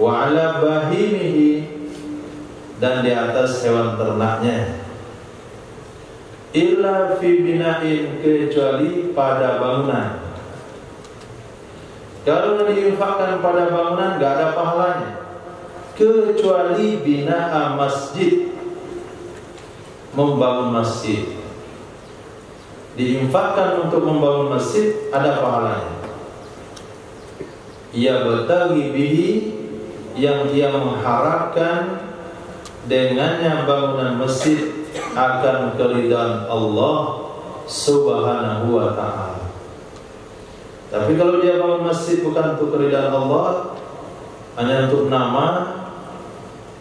wa ala bahimihi, dan di atas hewan ternaknya, illa fi bina'in, kecuali pada bangunan. Kalau diinfakkan pada bangunan enggak ada pahalanya, kecuali bina'a masjid, membangun masjid. Diinfakkan untuk membangun masjid ada pahalanya. Ia bertagi bihi, yang ia mengharapkan dengannya bangunan masjid akan keridhaan Allah Subhanahu wa ta'ala. Tapi kalau dia bangun masjid bukan untuk keridhaan Allah, hanya untuk nama,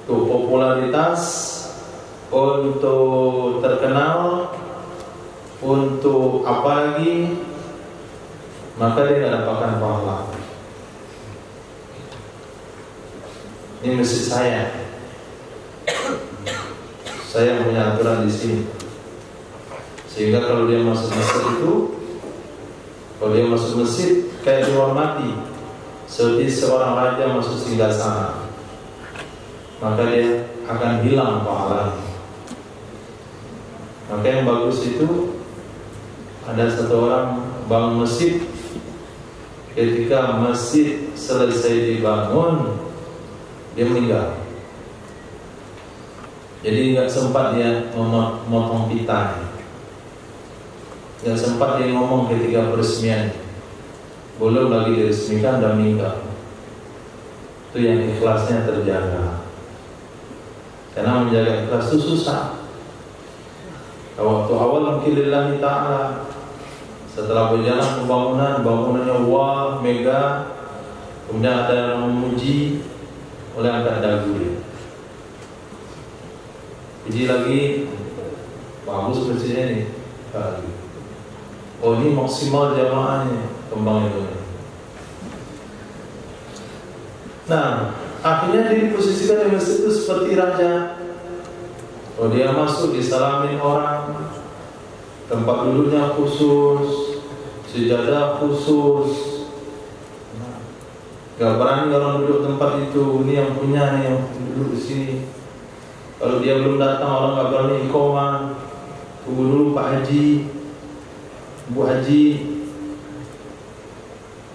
untuk popularitas, untuk terkenal, untuk apa lagi, maka dia tidak dapatkan pahala. Ini masjid saya punya aturan di sini, sehingga kalau dia masuk masjid itu, kalau dia masuk masjid kayak dihormati, seperti seorang raja masuk singgasana, maka dia akan hilang pahalanya. Maka yang bagus itu, ada satu orang bangun masjid, ketika masjid selesai dibangun, dia meninggal. Jadi nggak sempat dia memotong pita, nggak sempat dia ngomong ketika peresmian, belum lagi diresmikan dan meninggal. Itu yang ikhlasnya terjaga. Karena menjaga ikhlas itu susah. Waktu awal mungkin lillahi ta'ala, setelah berjalan pembangunan, bangunannya wah, mega, kemudian ada yang memuji, oleh angkat dagu dia. Puji lagi, bagus masjidnya ini. Oh ini maksimal jamaahnya, kembang itu. Nah, akhirnya dia diposisikan di masjid itu seperti raja. Kalau dia masuk disalamin orang, tempat duduknya khusus, sejadah khusus. Gak berani orang duduk tempat itu, ini yang punya, nih yang duduk di sini. Kalau dia belum datang, orang nggak berani iqamah, tunggu dulu Pak Haji, Bu Haji.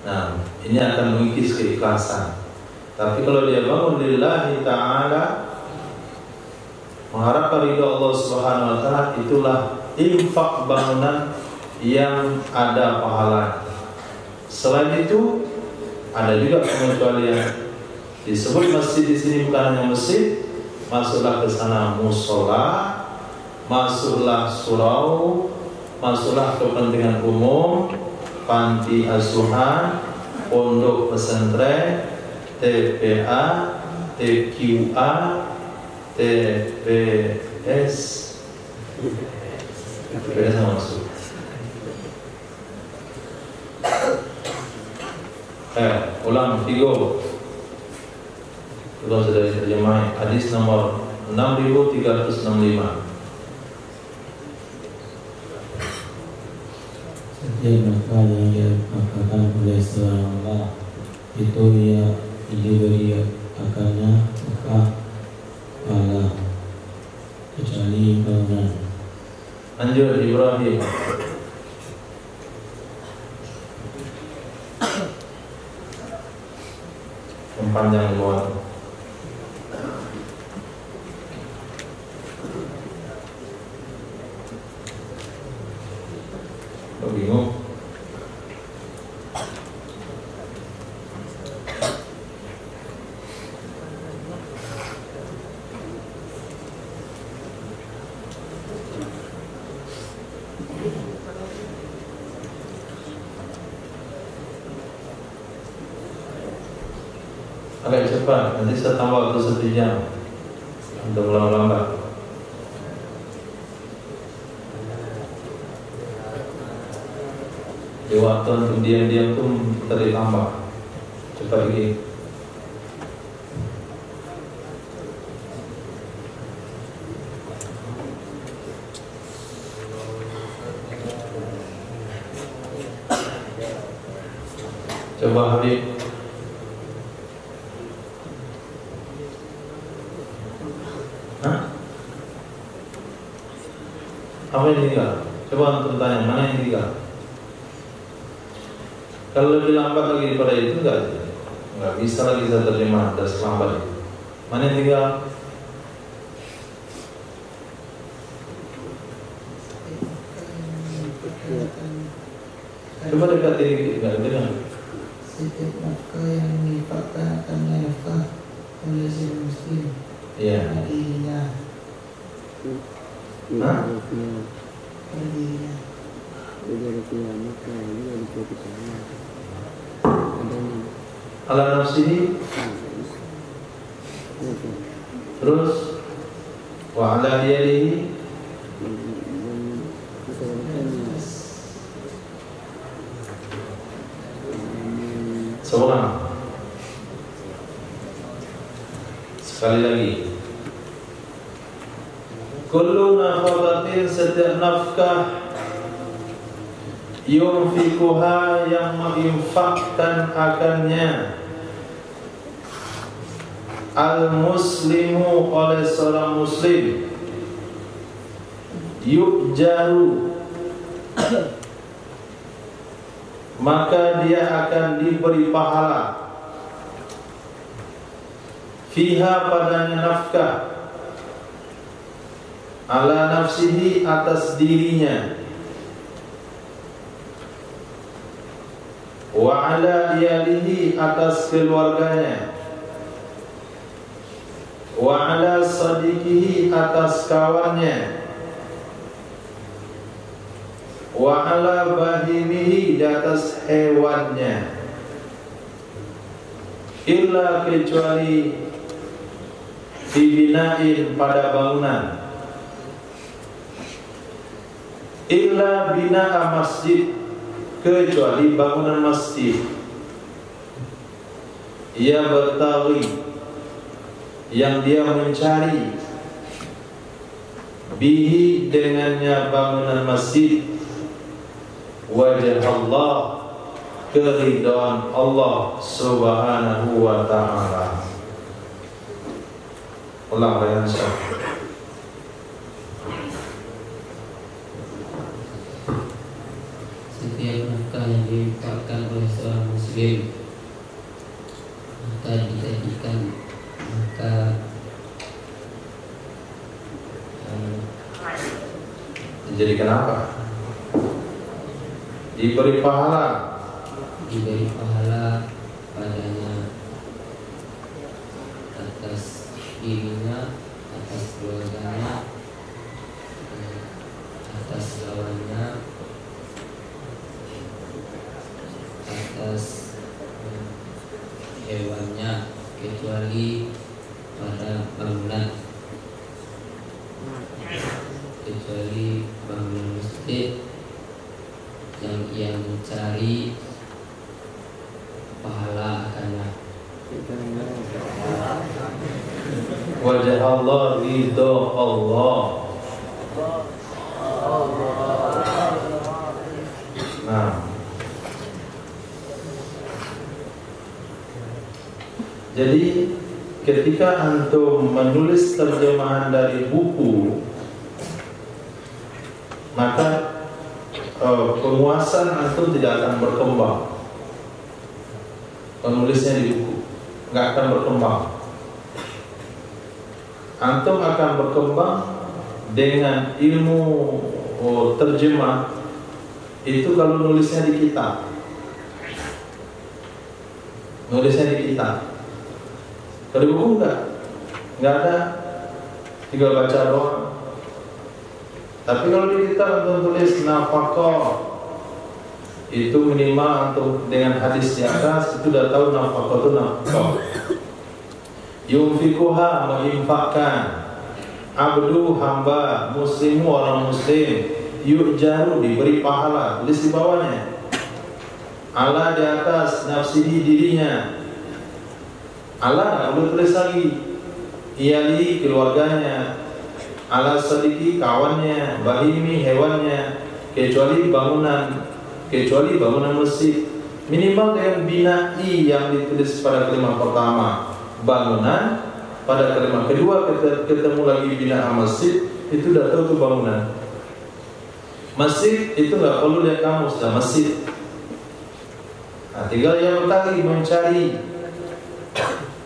Nah, ini akan mengikis keikhlasan. Tapi kalau dia bangun lillahi ta'ala, mengharapkan ridha Allah Subhanahu wa taala, itulah infak bangunan yang ada pahala. Selain itu, ada juga pengecualian. Disebut masjid di sini bukan hanya masjid, masuklah ke sana musola, masuklah surau, masuklah kepentingan umum, panti asuhan, pondok pesantren, TPA, TQA, TPS. TPS masuk. Ulang video. Ulang sudah diterjemah. Hadis nomor 6365. Setiap nafkah yang diamalkan oleh seorang Allah itu ia diberi akannya nafkah pahala kecuali bangunan. Lanjut Ibrahim. Yang panjang luar. Bingung. Agak cepat, nanti saya tambah waktu 1 jam untuk lambat. Di waktu untuk diam-diam tuh tertambah cepat lagi. Coba Habib. Hah? Apa yang tinggal? Coba untuk tanya, mana yang tinggal? Kalau lebih lambat lagi daripada itu enggak bisa lagi saya terjemah dan selambat itu. Mana yang tinggal? Coba dekati dikit, enggak dengar. Setiap nafkah yang diinfakkan akan nafkah oleh si muslim. Iya. Hadiahnya. Hah? Hadiahnya. Ala nafsihi. Terus wa ala yadihi. Seorang. Sekali lagi. Kullu nafaqatin, setiap nafkah, yunfikuha, yang menginfakkan akannya, al-muslimu, oleh seorang muslim, yukjaru, maka dia akan diberi pahala, fiha, padanya nafkah, ala nafsihi, atas dirinya, wa ala iyalihi, atas keluarganya, wa ala sadiqihi, atas kawannya, wa ala bahimihi, di atas hewannya, illa, kecuali fi binain, pada bangunan, illa bina'a masjid, kecuali bangunan masjid, ia bertawih, yang dia mencari, bihi, dengannya bangunan masjid, wajah Allah, keridhaan Allah Subhanahu wa ta'ala. Ulang bayan. muslim, maka dijadikan dijadikan apa? Diberi pahala padanya atas dirinya, atas keluarganya, atas lawannya, atas hewannya, kecuali pada bangunan masjid yang ia mencari pahala akannya. Wajah Allah, ridho Allah. Nah, jadi ketika antum menulis terjemahan dari buku, maka penguasaan antum tidak akan berkembang. Penulisnya di buku nggak akan berkembang. Antum akan berkembang dengan ilmu terjemah itu kalau nulisnya di kitab. Nulisnya di kitab. Kalau di buku nggak ada, tinggal baca doang. Tapi kalau di kitab untuk tulis nafkah itu minimal untuk dengan hadis di atas itu sudah tahu nafkah itu nafkah. Yunfikuha, menginfakkan. Abdu, hamba. Muslimu, orang muslim. Yu'jaru, diberi pahala. Tulis di bawahnya. Allah di atas, nafsihi, dirinya. Allah nggak boleh tulis lagi. Iyali, keluarganya. Ala sadiki, kawannya. Bahimi, hewannya. Kecuali bangunan masjid. Minimal dengan bina'i yang ditulis pada kalimat pertama bangunan, pada kalimat kedua ketemu lagi bina masjid, itu udah tahu tuh bangunan. Masjid itu nggak perlu lihat kamus, sudah masjid. Nah, tinggal yang tadi mencari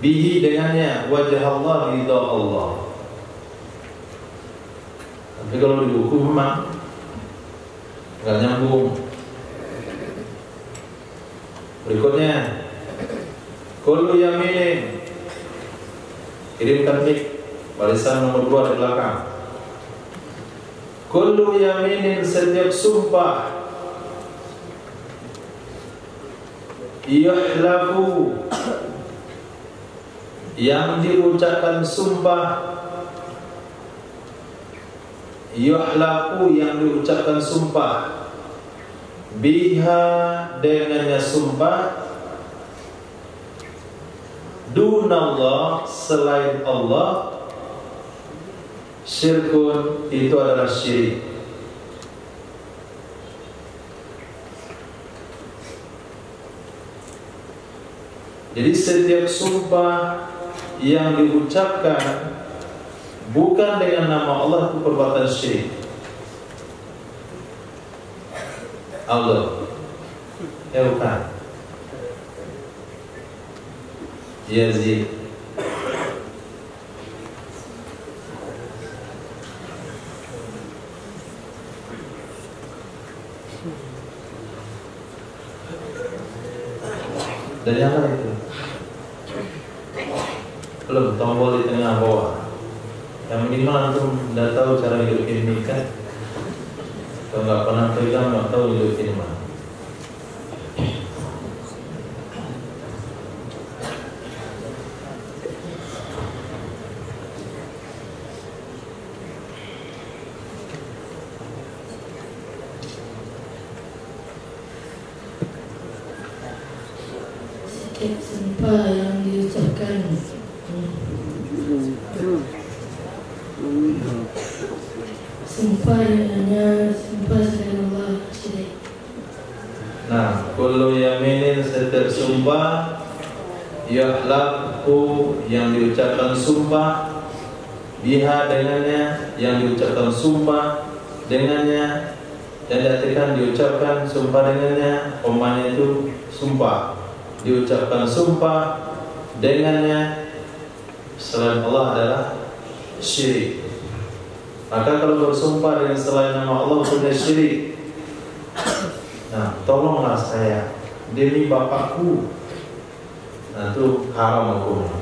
bihi dengannya wajah Allah, ridha Allah. Tapi kalau di buku memang nggak nyambung. Berikutnya, kullu yaminin. Kirimkan mic, barisan nomor 2 di belakang. Kullu yaminin, setiap sumpah, yahlafu, yang diucapkan sumpah, yahlafu, yang diucapkan sumpah, biha, dengannya sumpah, dunallah, selain Allah, syirkun, itu adalah syirik. Jadi setiap sumpah yang diucapkan bukan dengan nama Allah itu perbuatan syirik. Allah, ya bukan. Yazid, dari apa itu? Belum, tombol di tengah bawah. Yang minimal antum sudah tahu cara hidup ini kan? Kalau nggak pernah pegang, nggak tahu hidup ini mana. Sumpah yang diucapkan sumpah yang hanya sumpah selain Allah syirik. Nah, kullu yaminin, setiap sumpah, yahlaku, yang diucapkan sumpah, biha, dengannya, yang diucapkan sumpah dengannya, dan diartikan diucapkan sumpah dengannya, omanya itu sumpah. diucapkan sumpah dengannya selain Allah adalah syirik. Maka kalau bersumpah dengan selain nama Allah sudah syirik. Nah, tolonglah saya demi bapakku. Nah, itu haram hukumnya.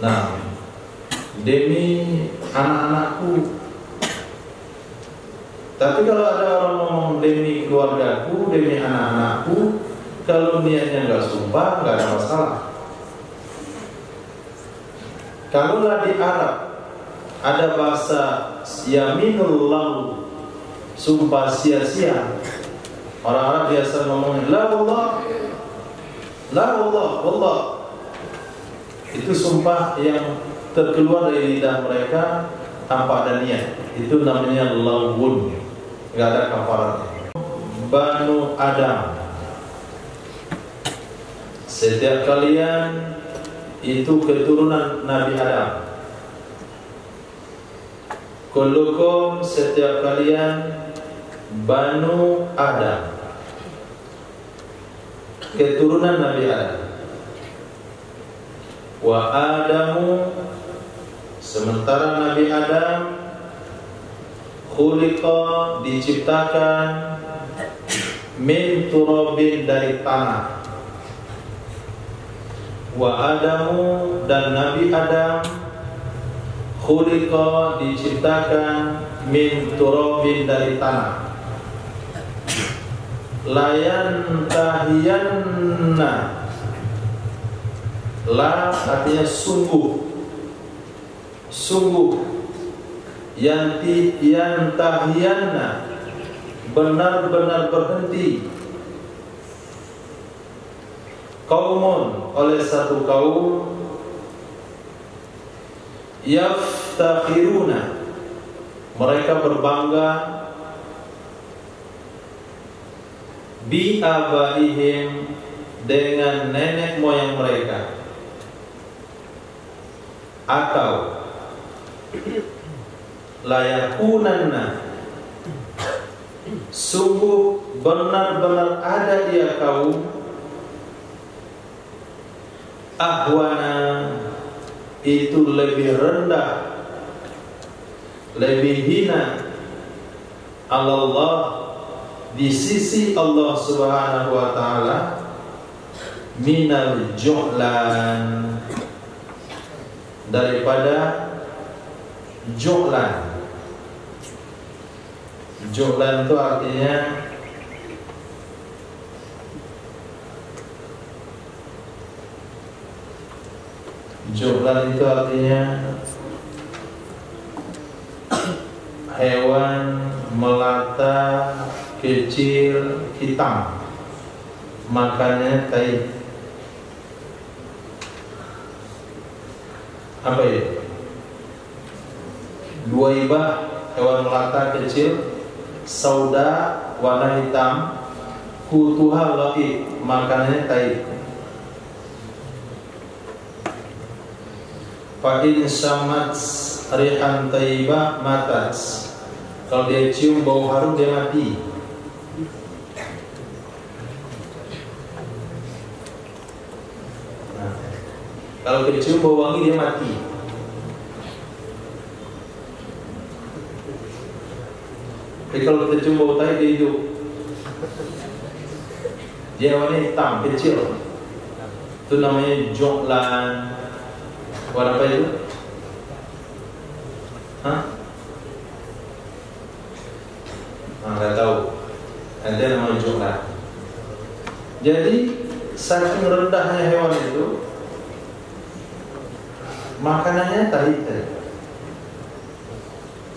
Nah, demi anak-anakku. Tapi kalau ada orang ngomong demi keluargaku, demi anak-anakku, kalau niatnya nggak sumpah, nggak ada masalah. Kalaulah di Arab ada bahasa yaminul lahu, sumpah sia-sia. Orang Arab biasa ngomongin la wallah, la wallah, wallah. Itu sumpah yang terkeluar dari lidah mereka tanpa ada niat. Itu namanya lawun, nggak ada kafaratnya. Banu Adam, setiap kalian itu keturunan Nabi Adam. Kullukum, setiap kalian Banu Adam, keturunan Nabi Adam. Wa Adamu, sementara Nabi Adam khuliqa, diciptakan min turabin, dari tanah. Wa Adamu, dan Nabi Adam khuliqa, diciptakan min turabin, dari tanah. Layan tahiyanna, la artinya sungguh, sungguh, yang tahiyanna, benar-benar berhenti, kaumun, oleh satu kaum, yaftakhiruna, mereka berbangga, bi abaihim, dengan nenek moyang mereka, atau layakunanna, sungguh benar-benar ada dia kaum, ahwana, itu lebih rendah, lebih hina, Allah, di sisi Allah Subhanahu wa ta'ala, minal ju'lan, daripada ju'lan. Ju'lan itu artinya hewan melata kecil hitam, makannya tai. Apa itu? Duaibah, hewan melata kecil, sauda, warna hitam, kutuha laqi, makannya tai. Fa in syamat rihan taibah matat, kalau dia cium bau harum dia mati. Nah, kalau kecium bau wangi dia mati. Tapi kalau kita cium bau tai dia hidup. Dia warna hitam kecil, itu namanya ju'lan. Warna apa itu? Hah? Nggak tahu. Ada namanya ju'lan. Jadi saking rendahnya hewan itu, makanannya tai.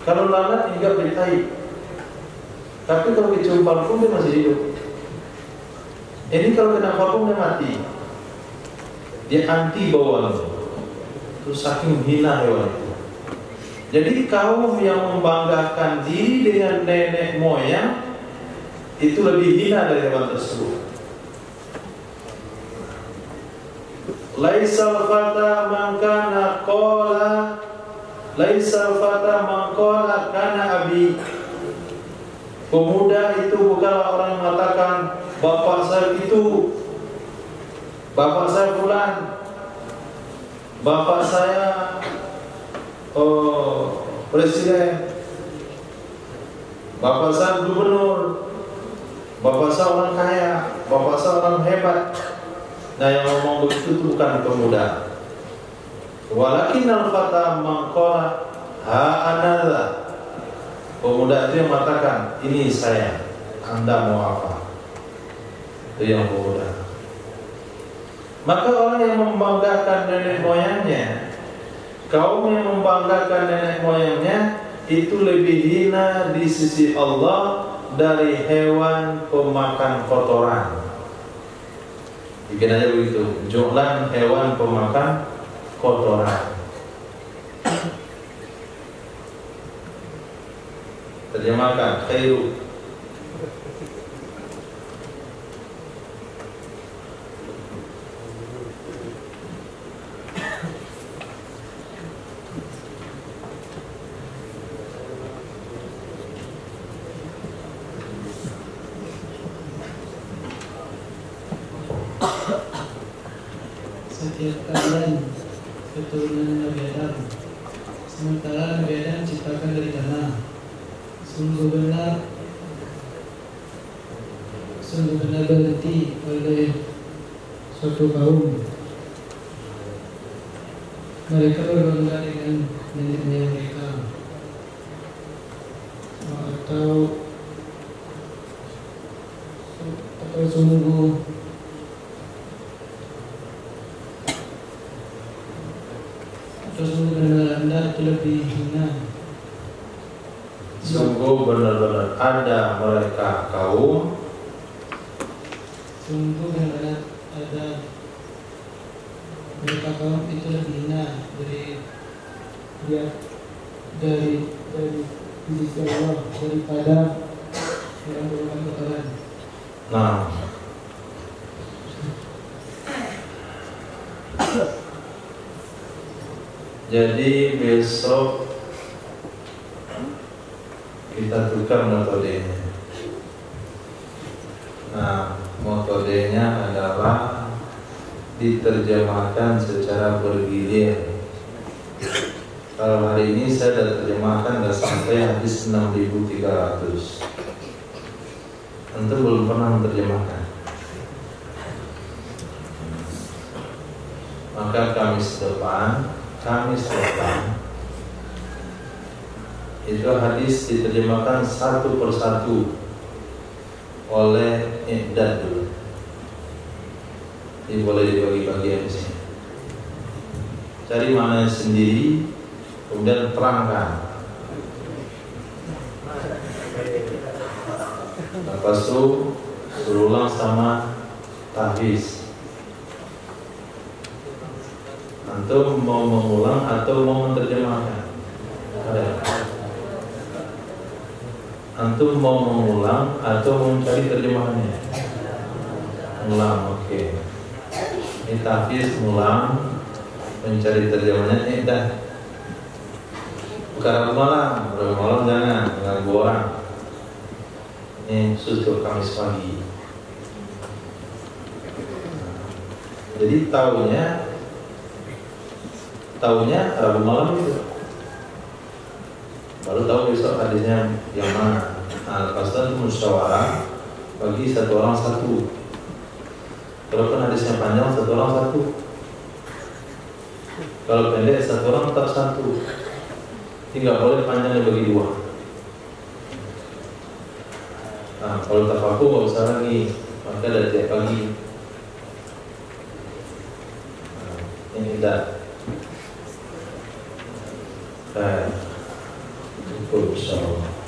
Kalau lalat juga bertai. Tapi kalau kecium parfum dia masih hidup. Ini kalau kena parfum dia mati. Dia anti bauan. Itu saking hina hewan itu. Jadi kaum yang membanggakan diri dengan nenek moyang itu lebih hina dari hewan tersebut. Laisal fata man kana qala, laisal fata man qala kana abi. Pemuda itu bukanlah orang yang mengatakan bapak saya itu. bapak saya fulan, bapak saya presiden, bapak saya gubernur, bapak saya orang kaya, bapak saya orang hebat. Nah, yang ngomong begitu itu bukan pemuda. Walakin al-fata maqala ha anadha. Pemuda itu yang mengatakan, ini saya, Anda mau apa? Itu yang pemuda. Maka orang yang membanggakan nenek moyangnya, kaum yang membanggakan nenek moyangnya, itu lebih hina di sisi Allah dari hewan pemakan kotoran. Bikin aja begitu, jumlah hewan pemakan kotoran. Terjemahkan khairu. Setiap kalian keturunan Nabi Adam, sementara Nabi Adam diciptakan dari tanah. Sungguh benar berhenti oleh suatu kaum. Mereka berbangga dengan nenek moyang mereka, atau sungguh benar Anda itu lebih hina. Sungguh benar-benar ada mereka kaum. Sungguh benar ada mereka kaum itu lebih hina dari sisi Allah daripada yang berupa kotoran. Nah, jadi besok kita tukar metodenya. Nah, metodenya adalah diterjemahkan secara bergilir. Kalau hari ini saya sudah terjemahkan sudah sampai hadis 6.300. Tentu belum pernah menerjemahkan. Maka Kamis depan itu hadis diterjemahkan satu persatu oleh Iqdad dulu. Ini boleh dibagi-bagi di sini. Cari mana sendiri, kemudian terangkan. Lepas itu berulang sama tahfiz. Antum mau mengulang atau mau menerjemahkan? Ada. Antum mau mengulang atau mau mencari terjemahannya? Mengulang, oke. Ini tahfiz mengulang, mencari terjemahannya. Dah. Bukan malam jangan ganggu orang. Ini susul Kamis pagi. Jadi tahunya Rabu malam itu. Baru tahu besok hadisnya yang mana. Nah, lepas itu musyawarah bagi satu orang satu. Kalau kan hadisnya panjang satu orang satu. Kalau pendek satu orang tetap satu. Tidak boleh panjangnya bagi dua. Nah, kalau tafakuh nggak usah lagi, maka dari tiap pagi. Nah, ini tidak. Cukup, insyaallah.